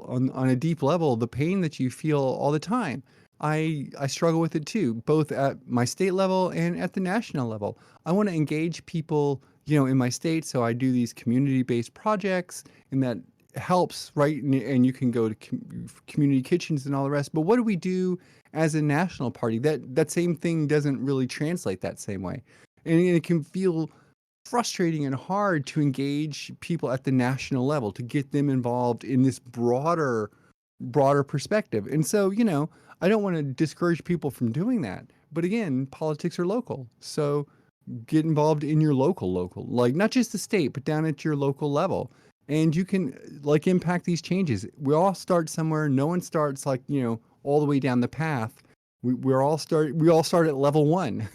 on a deep level the pain that you feel all the time. I struggle with it too, both at my state level and at the national level. I want to engage people, in my state, so I do these community-based projects, and that helps, right? And you can go to community kitchens and all the rest. But what do we do as a national party? That same thing doesn't really translate that same way, and it can feel frustrating and hard to engage people at the national level to get them involved in this broader perspective. And so, I don't want to discourage people from doing that. But again, politics are local. So get involved in your local, like not just the state, but down at your local level. And you can like impact these changes. We all start somewhere. No one starts like, all the way down the path. We all start at level one.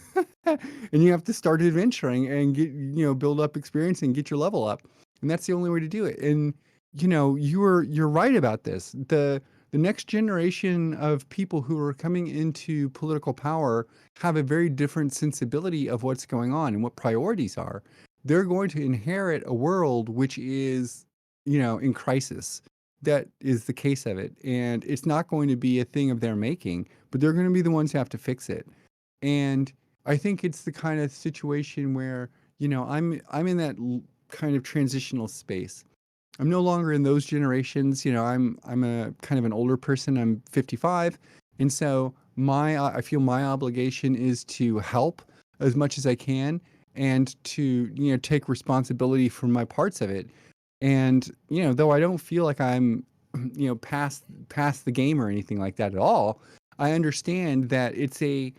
And you have to start adventuring and build up experience and get your level up. And that's the only way to do it. And you're right about this. The next generation of people who are coming into political power have a very different sensibility of what's going on and what priorities are. They're going to inherit a world which is, in crisis. That is the case of it. And it's not going to be a thing of their making, but they're going to be the ones who have to fix it. And I think it's the kind of situation where, I'm in that kind of transitional space. I'm no longer in those generations. I'm a kind of an older person. I'm 55, and so I feel my obligation is to help as much as I can and to take responsibility for my parts of it. And though I don't feel like I'm past the game or anything like that at all, I understand that it's a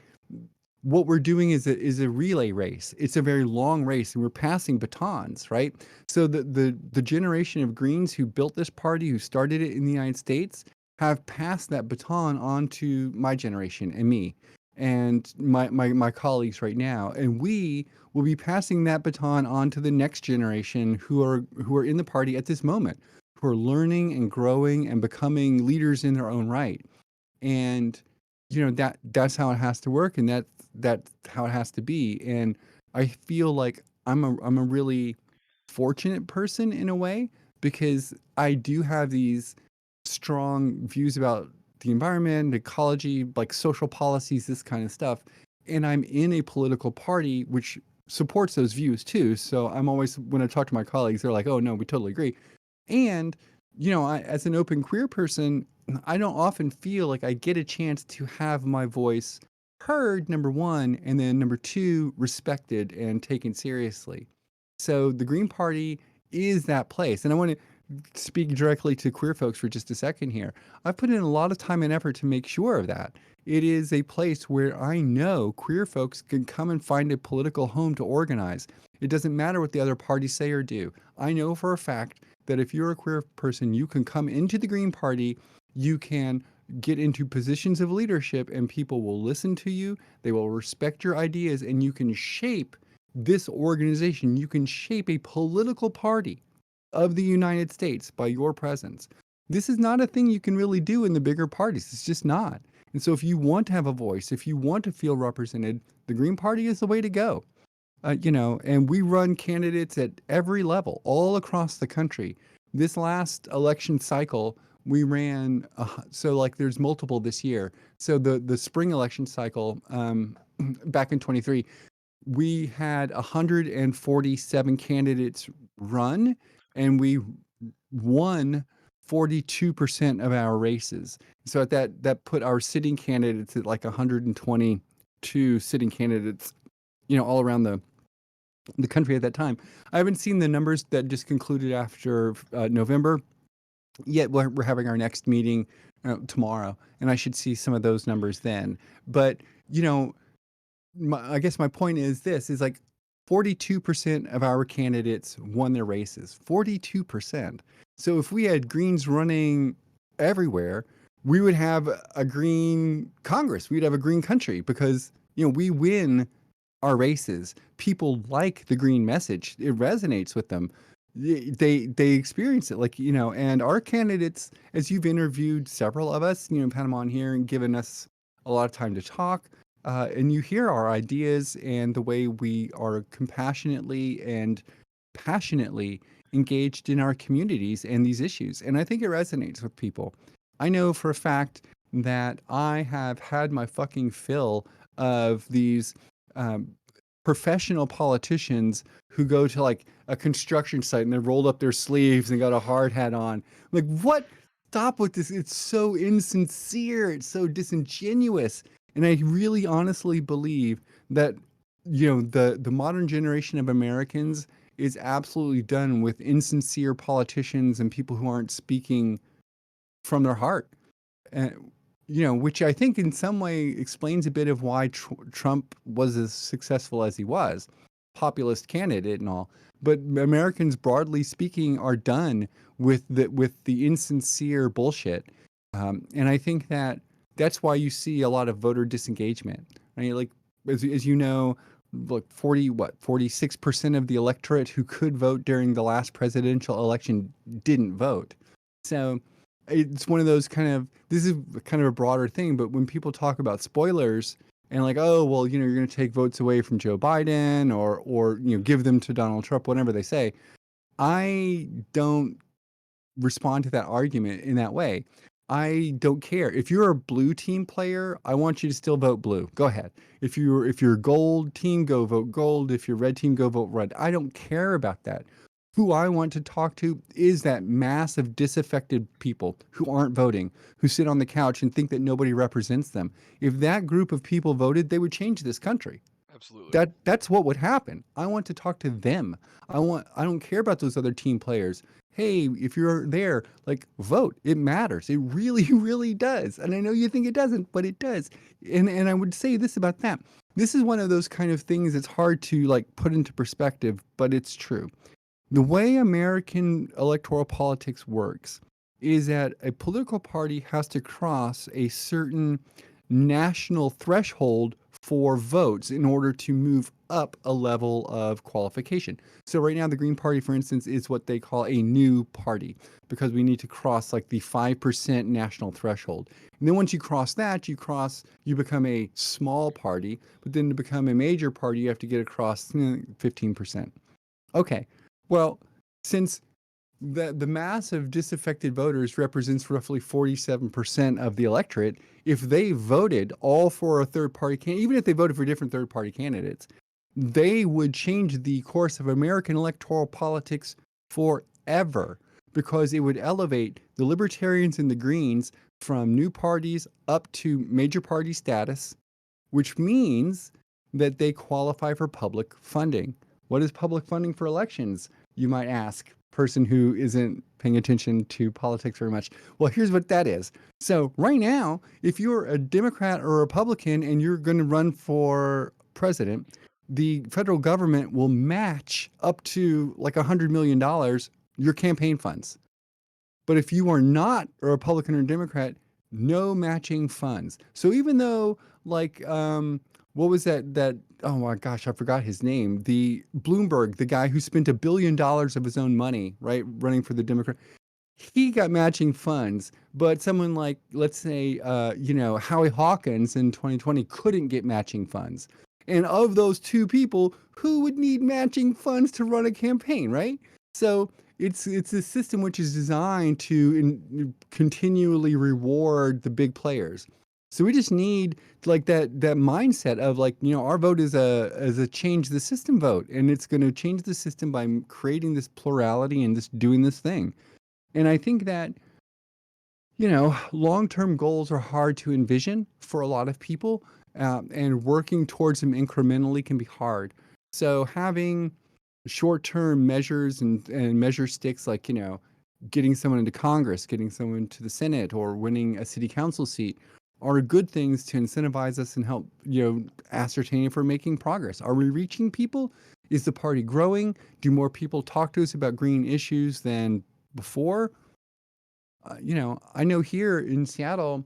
what we're doing is a relay race. It's a very long race, and we're passing batons, right? So the generation of Greens who built this party, who started it in the United States, have passed that baton on to my generation and me and my colleagues right now. And we will be passing that baton on to the next generation who are in the party at this moment, who are learning and growing and becoming leaders in their own right. And that's how it has to work, and that's how it has to be. And I feel like I'm a really fortunate person in a way, because I do have these strong views about the environment, ecology, like social policies, this kind of stuff. And I'm in a political party which supports those views too. So I'm always, when I talk to my colleagues, they're like, "Oh no, we totally agree." And, as an open queer person, I don't often feel like I get a chance to have my voice heard, number one, and then number two, respected and taken seriously. So the Green Party is that place. And I want to speak directly to queer folks for just a second here. I've put in a lot of time and effort to make sure of that. It is a place where I know queer folks can come and find a political home to organize. It doesn't matter what the other parties say or do. I know for a fact that if you're a queer person, you can come into the Green Party, you can get into positions of leadership, and people will listen to you, they will respect your ideas, and you can shape this organization. You can shape a political party of the United States by your presence. This is not a thing you can really do in the bigger parties. It's just not. And so if you want to have a voice, if you want to feel represented, the Green Party is the way to go. And we run candidates at every level, all across the country. This last election cycle, we ran, so like there's multiple this year. So the spring election cycle, back in 23, we had 147 candidates run, and we won 42% of our races. So at that put our sitting candidates at like 122 sitting candidates, all around the country at that time. I haven't seen the numbers that just concluded after November yet. We're having our next meeting tomorrow, and I should see some of those numbers then. But you know, I guess my point is this: is like 42% of our candidates won their races. 42%. So if we had Greens running everywhere, we would have a green Congress. We'd have a green country because we win our races. People like the green message. It resonates with them. They experience it, and our candidates, as you've interviewed several of us, had them on here and given us a lot of time to talk. And you hear our ideas and the way we are compassionately and passionately engaged in our communities and these issues. And I think it resonates with people. I know for a fact that I have had my fucking fill of these um, professional politicians who go to like a construction site and they rolled up their sleeves and got a hard hat on. I'm like, what? Stop with this. It's so insincere. It's so disingenuous. And I really honestly believe that, the modern generation of Americans is absolutely done with insincere politicians and people who aren't speaking from their heart. And which I think in some way explains a bit of why Trump was as successful as he was, populist candidate and all. But Americans, broadly speaking, are done with the insincere bullshit, and I think that's why you see a lot of voter disengagement. Right? Like as you know, like 46% of the electorate who could vote during the last presidential election didn't vote. So it's one of those this is kind of a broader thing, but when people talk about spoilers and like, oh, well, you're going to take votes away from Joe Biden or give them to Donald Trump, whatever they say, I don't respond to that argument in that way. I don't care. If you're a blue team player, I want you to still vote blue. Go ahead. If you're gold team, go vote gold. If you're red team, go vote red. I don't care about that. Who I want to talk to is that mass of disaffected people who aren't voting, who sit on the couch and think that nobody represents them. If that group of people voted, they would change this country. Absolutely. That's what would happen. I want to talk to them. I don't care about those other team players. Hey, if you're there, like vote. It matters. It really, really does. And I know you think it doesn't, but it does. And I would say this about that. This is one of those kind of things that's hard to like put into perspective, but it's true. The way American electoral politics works is that a political party has to cross a certain national threshold for votes in order to move up a level of qualification. So right now the Green Party, for instance, is what they call a new party because we need to cross like the 5% national threshold. And then once you cross that, you become a small party, but then to become a major party, you have to get across 15%. Okay. Well, since the mass of disaffected voters represents roughly 47% of the electorate, if they voted all for a third party candidate, even if they voted for different third party candidates, they would change the course of American electoral politics forever because it would elevate the libertarians and the Greens from new parties up to major party status, which means that they qualify for public funding. What is public funding for elections, you might ask, person who isn't paying attention to politics very much? Well, here's what that is. So right now, if you're a Democrat or a Republican and you're going to run for president, the federal government will match up to like $100 million your campaign funds. But if you are not a Republican or Democrat, no matching funds. So even though what was that oh my gosh, I forgot his name. The Bloomberg, the guy who spent $1 billion of his own money, right, running for the Democrat. he got matching funds, but someone like, let's say, Howie Hawkins in 2020 couldn't get matching funds. And of those two people, who would need matching funds to run a campaign, right? So it's a system which is designed to continually reward the big players. So we just need like that mindset of like, our vote is a change the system vote, and it's going to change the system by creating this plurality and just doing this thing. And I think that, long term goals are hard to envision for a lot of people, and working towards them incrementally can be hard. So having short term measures and measure sticks like, getting someone into Congress, getting someone to the Senate, or winning a city council seat are good things to incentivize us and help, ascertain if we're making progress. Are we reaching people? Is the party growing? Do more people talk to us about green issues than before? I know here in Seattle,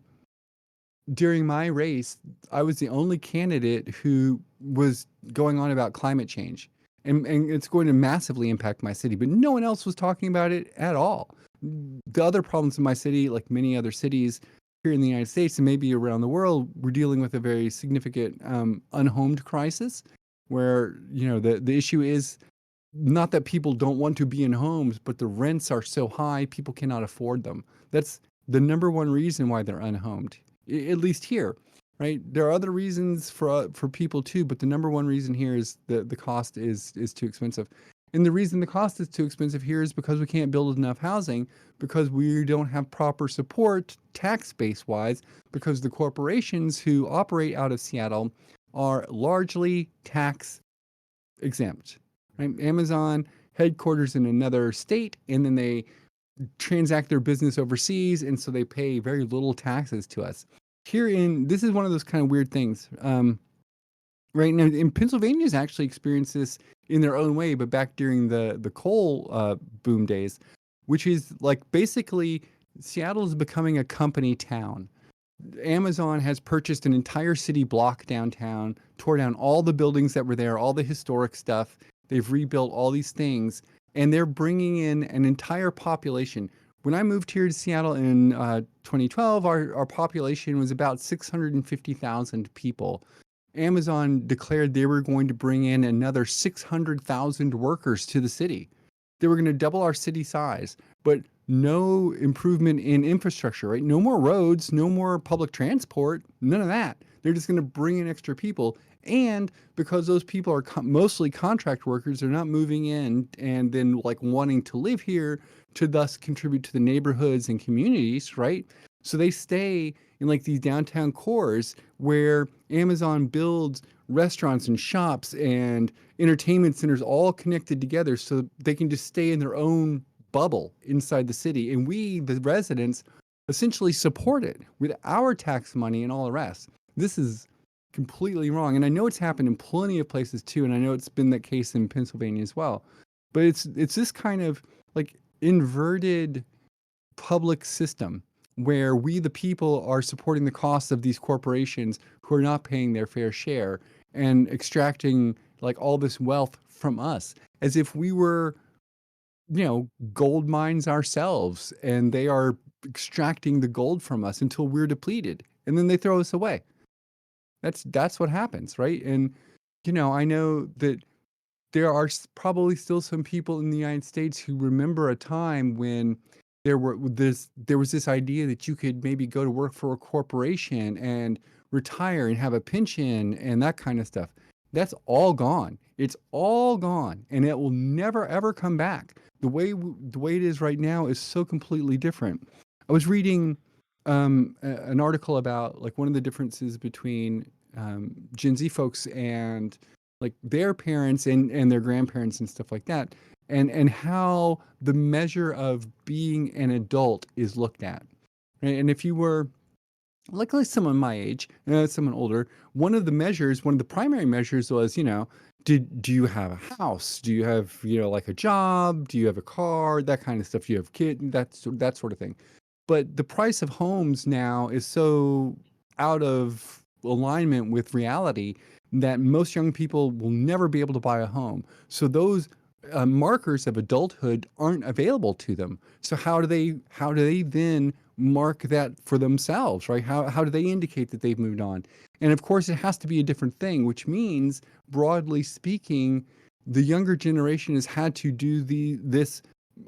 during my race, I was the only candidate who was going on about climate change. And it's going to massively impact my city, but no one else was talking about it at all. The other problems in my city, like many other cities here in the United States and maybe around the world, we're dealing with a very significant unhomed crisis where, the issue is not that people don't want to be in homes, but the rents are so high, people cannot afford them. That's the number one reason why they're unhomed, at least here, right? There are other reasons for people too, but the number one reason here is the cost is too expensive. And the reason the cost is too expensive here is because we can't build enough housing, because we don't have proper support tax base wise, because the corporations who operate out of Seattle are largely tax exempt. Right? Amazon headquarters in another state, and then they transact their business overseas, and so they pay very little taxes to us. This is one of those kind of weird things. Right now, in Pennsylvania's actually experienced this in their own way, but back during the coal boom days, which is like basically Seattle is becoming a company town. Amazon has purchased an entire city block downtown, tore down all the buildings that were there, all the historic stuff. They've rebuilt all these things, and they're bringing in an entire population. When I moved here to Seattle in 2012, our population was about 650,000 people. Amazon declared they were going to bring in another 600,000 workers to the city. They were going to double our city size, but no improvement in infrastructure, right? No more roads, no more public transport, none of that. They're just going to bring in extra people. And because those people are mostly contract workers, they're not moving in and then like wanting to live here to thus contribute to the neighborhoods and communities, right? So they stay in like these downtown cores where Amazon builds restaurants and shops and entertainment centers all connected together so they can just stay in their own bubble inside the city. And we, the residents, essentially support it with our tax money and all the rest. This is completely wrong. And I know it's happened in plenty of places too. And I know it's been the case in Pennsylvania as well. But it's this kind of like inverted public system where we, the people, are supporting the costs of these corporations who are not paying their fair share and extracting like all this wealth from us as if we were, gold mines ourselves, and they are extracting the gold from us until we're depleted, and then they throw us away. That's what happens, right? And I know that there are probably still some people in the United States who remember a time when there was this idea that you could maybe go to work for a corporation and retire and have a pension and that kind of stuff. That's all gone. It's all gone, and it will never ever come back. The way it is right now is so completely different. I was reading an article about like one of the differences between Gen Z folks and like their parents and their grandparents and stuff like that, and how the measure of being an adult is looked at. Right? And if you were like someone my age, someone older, one of the primary measures was, do you have a house? Do you have, like a job? Do you have a car? That kind of stuff. Do you have kids? That sort of thing. But the price of homes now is so out of alignment with reality that most young people will never be able to buy a home. So those markers of adulthood aren't available to them. So how do they then mark that for themselves, right? How do they indicate that they've moved on? And of course, it has to be a different thing, which means, broadly speaking, the younger generation has had to do this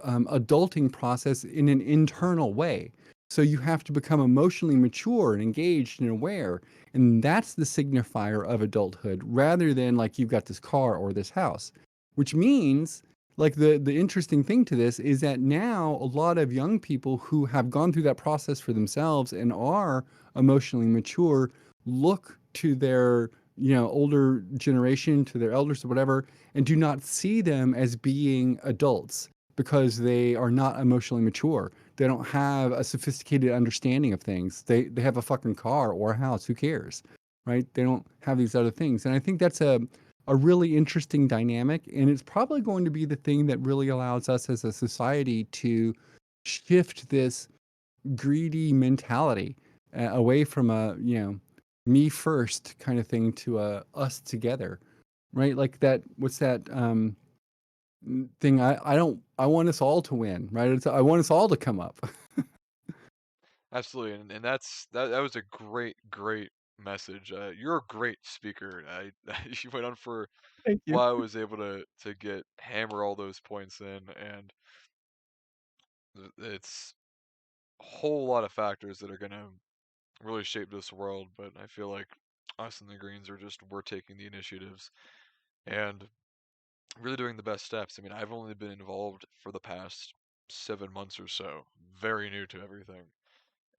adulting process in an internal way. So you have to become emotionally mature and engaged and aware. And that's the signifier of adulthood rather than like you've got this car or this house, which means like the interesting thing to this is that now a lot of young people who have gone through that process for themselves and are emotionally mature look to their older generation, to their elders or whatever, and do not see them as being adults because they are not emotionally mature. They don't have a sophisticated understanding of things. They have a fucking car or a house. Who cares? Right? They don't have these other things. And I think that's a really interesting dynamic. And it's probably going to be the thing that really allows us as a society to shift this greedy mentality away from a, me first kind of thing to a us together. Right? Like that, what's that thing? I want us all to win, right? I want us all to come up. Absolutely, and that was a great message. You're a great speaker. You went on for Thank you. while I was able to get hammer all those points in, and it's a whole lot of factors that are gonna really shape this world. But I feel like us and the Greens are just we're taking the initiatives and really doing the best steps. I mean, I've only been involved for the past 7 months or so, very new to everything.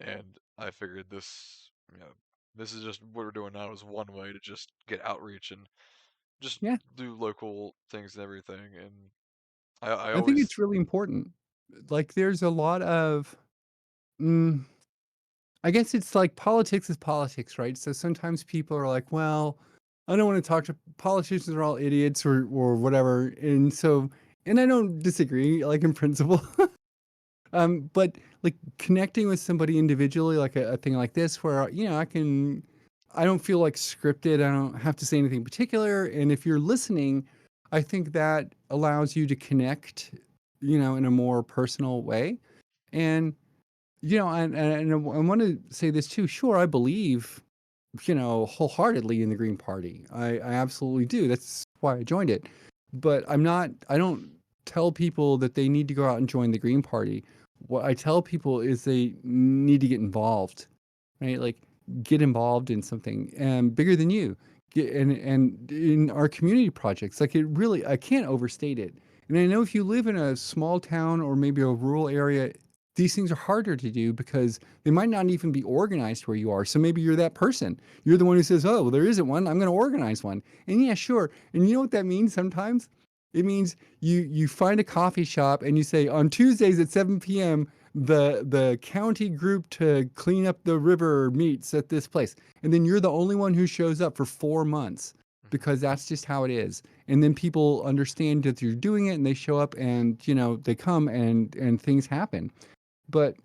And I figured this is just what we're doing now is one way to just get outreach and just Yeah. do local things and everything. And I I think it's always, really important. Like there's a lot of, mm, I guess it's like politics is politics, right? So sometimes people are like, well, I don't want to talk to politicians are all idiots or whatever. And I don't disagree, like in principle. But like connecting with somebody individually, like a thing like this, where I don't feel like scripted. I don't have to say anything particular. And if you're listening, I think that allows you to connect, in a more personal way. And and I want to say this too. Sure, I believe, wholeheartedly in the Green Party. I absolutely do. That's why I joined it. But I don't tell people that they need to go out and join the Green Party. What I tell people is they need to get involved, right? Like get involved in something bigger than you. And in our community projects, like it really, I can't overstate it. And I know if you live in a small town or maybe a rural area, these things are harder to do because they might not even be organized where you are. So maybe you're that person. You're the one who says, "Oh, well, there isn't one. I'm going to organize one." And yeah, sure. And you know what that means sometimes? It means you find a coffee shop and you say on Tuesdays at 7 p.m. the county group to clean up the river meets at this place. And then you're the only one who shows up for 4 months Mhm. because that's just how it is. And then people understand that you're doing it and they show up and they come and things happen. But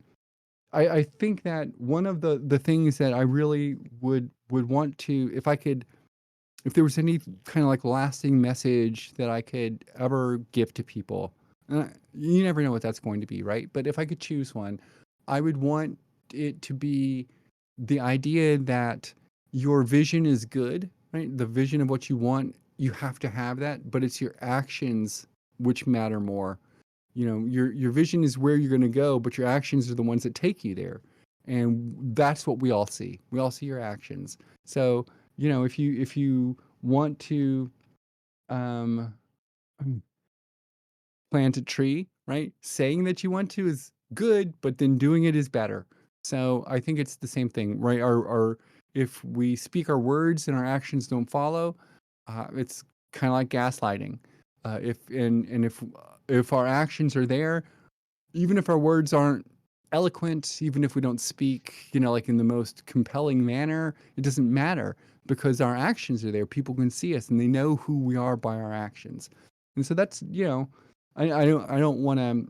I think that one of the things that I really would want to, if there was any kind of like lasting message that I could ever give to people, you never know what that's going to be, right? But if I could choose one, I would want it to be the idea that your vision is good, right? The vision of what you want, you have to have that, but it's your actions which matter more. Your vision is where you're going to go, but your actions are the ones that take you there. And that's what we all see. We all see your actions. So, if you want to um plant a tree, right? Saying that you want to is good, but then doing it is better. So I think it's the same thing, right? Our if we speak our words and our actions don't follow, it's kind of like gaslighting. If our actions are there, even if our words aren't eloquent, even if we don't speak, like in the most compelling manner, it doesn't matter because our actions are there. People can see us and they know who we are by our actions. And so that's, I don't want to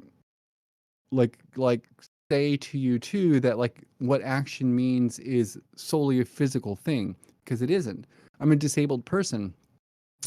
like say to you too that like what action means is solely a physical thing because it isn't. I'm a disabled person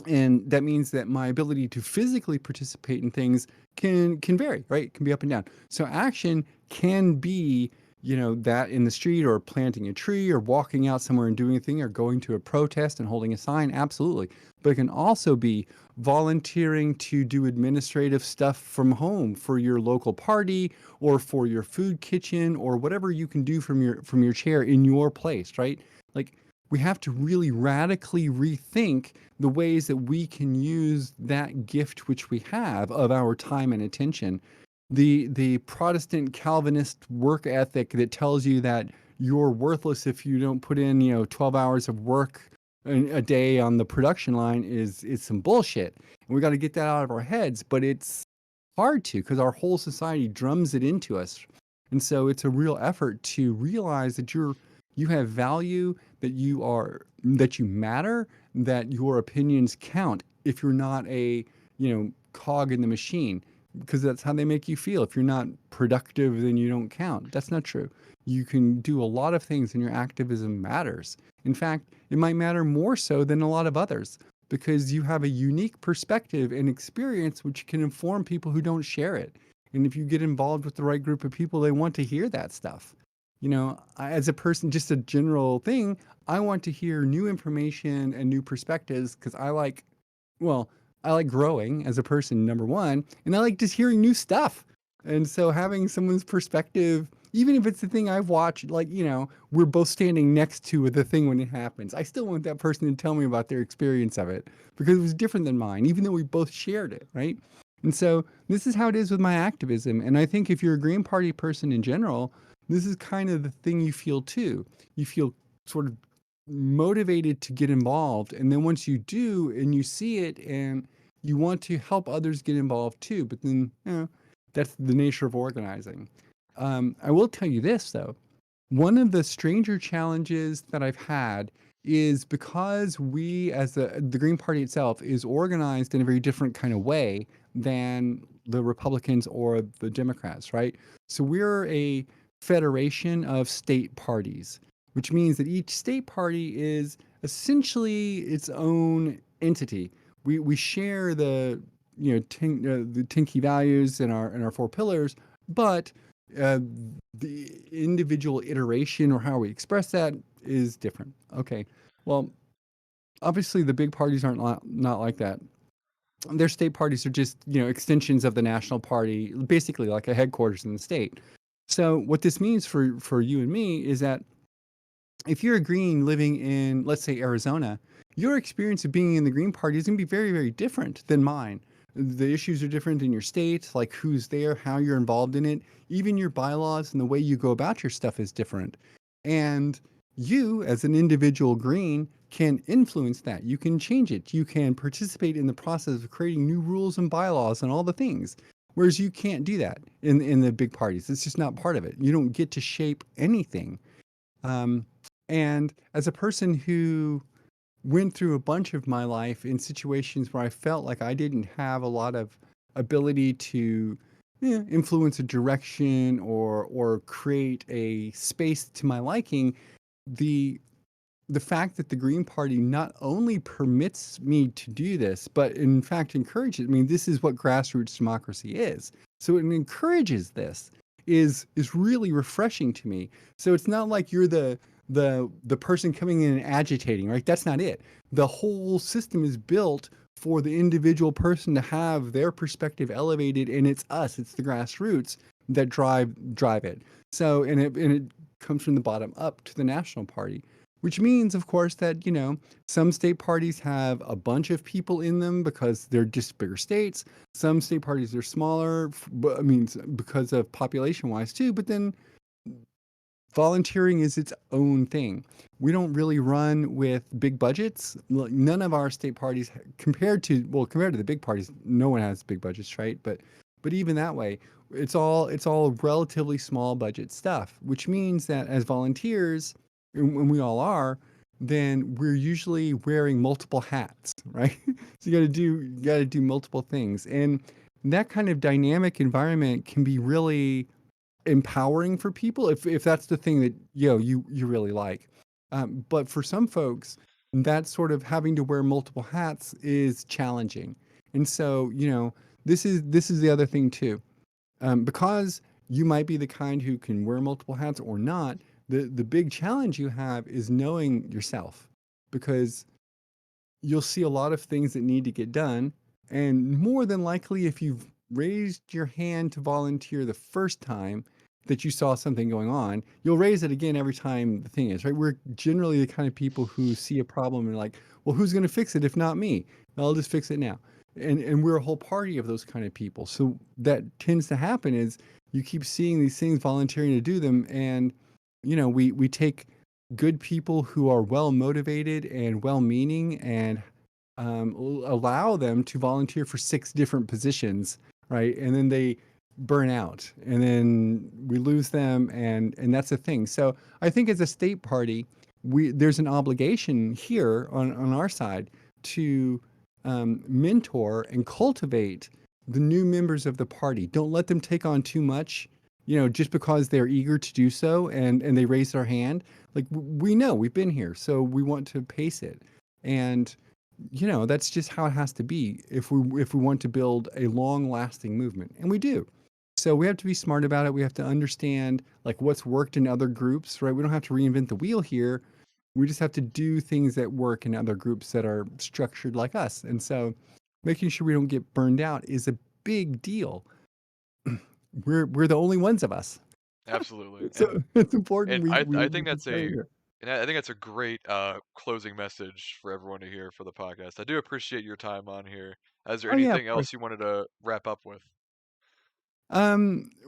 And that means that my ability to physically participate in things can vary, right? It can be up and down. So action can be, that in the street, or planting a tree, or walking out somewhere and doing a thing, or going to a protest and holding a sign, absolutely. But it can also be volunteering to do administrative stuff from home for your local party, or for your food kitchen, or whatever you can do from your chair in your place, right? Like, we have to really radically rethink the ways that we can use that gift which we have of our time and attention. The Protestant Calvinist work ethic that tells you that you're worthless if you don't put in, 12 hours of work a day on the production line is some bullshit. And we got to get that out of our heads, but it's hard to, because our whole society drums it into us. And so it's a real effort to realize that you have value, that you matter, that your opinions count if you're not a, cog in the machine, because that's how they make you feel. If you're not productive, then you don't count. That's not true. You can do a lot of things and your activism matters. In fact, it might matter more so than a lot of others, because you have a unique perspective and experience which can inform people who don't share it. And if you get involved with the right group of people, they want to hear that stuff. As a person, just a general thing, I want to hear new information and new perspectives, because well, I like growing as a person, number one, and I like just hearing new stuff. And so having someone's perspective, even if it's the thing I've watched, like, we're both standing next to the thing when it happens, I still want that person to tell me about their experience of it, because it was different than mine, even though we both shared it, right? And so this is how it is with my activism. And I think if you're a Green Party person in general, this is kind of the thing you feel too. You feel sort of motivated to get involved. And then once you do and you see it, and you want to help others get involved too. But then, that's the nature of organizing. I will tell you this, though. One of the stranger challenges that I've had is, because we, as the Green Party itself, is organized in a very different kind of way than the Republicans or the Democrats, right? So we're a federation of state parties, which means that each state party is essentially its own entity. We share the 10 key values in our four pillars, but uh, the individual iteration or how we express that is different. Okay, well, obviously the big parties aren't not like that. Their state parties are just, extensions of the national party, basically like a headquarters in the state. So what this means for you and me is that if you're a Green living in, let's say, Arizona, your experience of being in the Green Party is going to be very, very different than mine. The issues are different in your state, like who's there, how you're involved in it. Even your bylaws and the way you go about your stuff is different. And you, as an individual Green, can influence that. You can change it. You can participate in the process of creating new rules and bylaws and all the things. Whereas you can't do that in the big parties. It's just not part of it. You don't get to shape anything. Um, and as a person who went through a bunch of my life in situations where I felt like I didn't have a lot of ability to, influence a direction, or create a space to my liking, the the fact that the Green Party not only permits me to do this, but in fact encourages. I mean, this is what grassroots democracy is. So it encourages this is really refreshing to me. So it's not like you're the person coming in and agitating, right? That's not it. The whole system is built for the individual person to have their perspective elevated, and it's us, it's the grassroots that drive it. So and it comes from the bottom up to the national party, which means, of course, that, some state parties have a bunch of people in them because they're just bigger states. Some state parties are smaller, I mean, because of population wise too. But then volunteering is its own thing. We don't really run with big budgets. None of our state parties, compared to the big parties, no one has big budgets, right? But even that way, it's all relatively small budget stuff, which means that as volunteers, and we all are, then we're usually wearing multiple hats, right? So you got to do multiple things, and that kind of dynamic environment can be really empowering for people if that's the thing that you really like. But for some folks, that sort of having to wear multiple hats is challenging. And so, this is the other thing too. Because you might be the kind who can wear multiple hats or not, the big challenge you have is knowing yourself, because you'll see a lot of things that need to get done. And more than likely, if you've raised your hand to volunteer the first time that you saw something going on, you'll raise it again every time the thing is, right? We're generally the kind of people who see a problem and like, well, who's going to fix it if not me? I'll just fix it now. And we're a whole party of those kind of people. So that tends to happen is you keep seeing these things, volunteering to do them, and we take good people who are well motivated and well meaning, and allow them to volunteer for 6 different positions, right? And then they burn out, and then we lose them, and that's the thing. So I think as a state party, there's an obligation here on our side to mentor and cultivate the new members of the party. Don't let them take on too much, just because they're eager to do so, and they raise their hand. Like, we know we've been here, so we want to pace it. And that's just how it has to be if we want to build a long lasting movement, and we do. So we have to be smart about it. We have to understand like what's worked in other groups, right? We don't have to reinvent the wheel here. We just have to do things that work in other groups that are structured like us. And so making sure we don't get burned out is a big deal. We're the only ones of us. Absolutely. So it's important And we I we think that's stay a here. and I think that's a great closing message for everyone to hear for the podcast. I do appreciate your time on here. Is there Oh yeah, of anything course. else you wanted to wrap up with?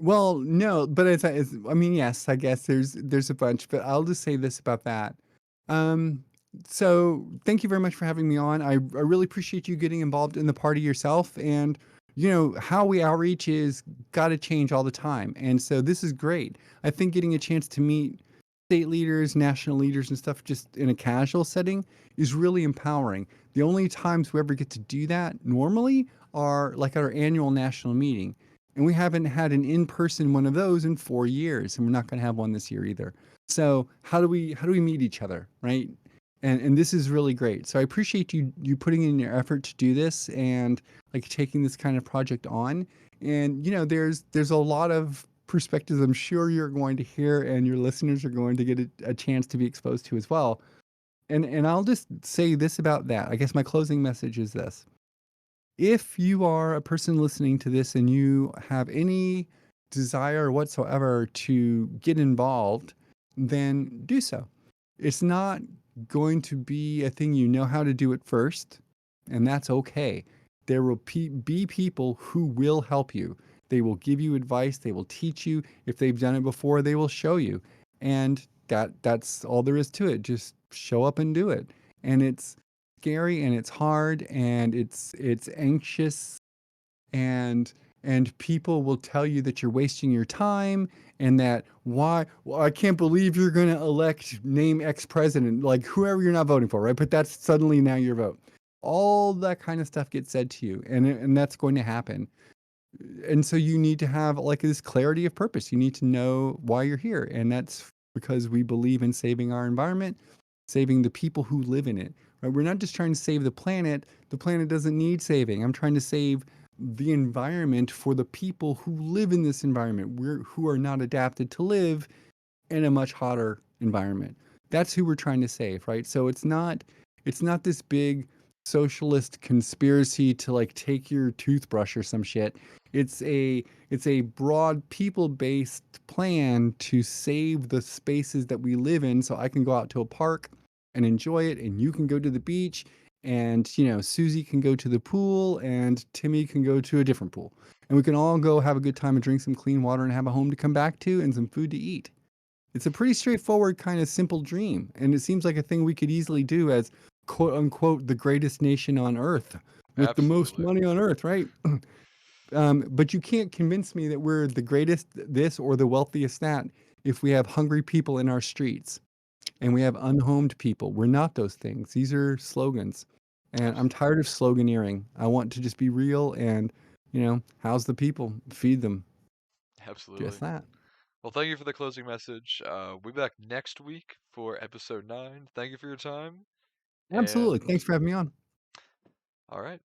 Well, no, but I mean, yes, I guess there's a bunch, but I'll just say this about that. Um, so thank you very much for having me on. I really appreciate you getting involved in the party yourself, and how we outreach is got to change all the time, and so this is great. I think getting a chance to meet state leaders, national leaders, and stuff just in a casual setting is really empowering. The only times we ever get to do that normally are like at our annual national meeting. And we haven't had an in-person one of those in 4 years, and we're not going to have one this year either. So how do we meet each other, right? And this is really great. So I appreciate you putting in your effort to do this, and like taking this kind of project on. And there's a lot of perspectives I'm sure you're going to hear, and your listeners are going to get a chance to be exposed to as well. And I'll just say this about that. I guess my closing message is this: if you are a person listening to this and you have any desire whatsoever to get involved, then do so. It's not going to be a thing you know how to do it first, and that's okay. There will be people who will help you. They will give you advice, they will teach you. If they've done it before, they will show you. And that's all there is to it. Just show up and do it. And it's scary, and it's hard, and it's anxious, and people will tell you that you're wasting your time, and that why, well, I can't believe you're going to elect name X president, like whoever you're not voting for, right? But that's suddenly now your vote. All that kind of stuff gets said to you, and that's going to happen. And so you need to have like this clarity of purpose. You need to know why you're here, and that's because we believe in saving our environment, saving the people who live in it. Right? We're not just trying to save the planet. The planet doesn't need saving. I'm trying to save the environment for the people who live in this environment, who are not adapted to live in a much hotter environment. That's who we're trying to save, right? So it's not this big socialist conspiracy to like take your toothbrush or some shit. It's a broad people-based plan to save the spaces that we live in, so I can go out to a park and enjoy it, and you can go to the beach, and Susie can go to the pool, and Timmy can go to a different pool, and we can all go have a good time and drink some clean water and have a home to come back to and some food to eat. It's a pretty straightforward, kind of simple dream, and it seems like a thing we could easily do as quote unquote the greatest nation on earth with the most Absolutely. money on earth, right? But you can't convince me that we're the greatest this or the wealthiest that if we have hungry people in our streets and we have unhomed people. We're not those things. These are slogans. And I'm Absolutely. tired of sloganeering. I want to just be real and, house the people, feed them. Absolutely. Just that. Well, thank you for the closing message. We'll be back next week for episode 9. Thank you for your time, Absolutely. And Thanks for having me on. all right.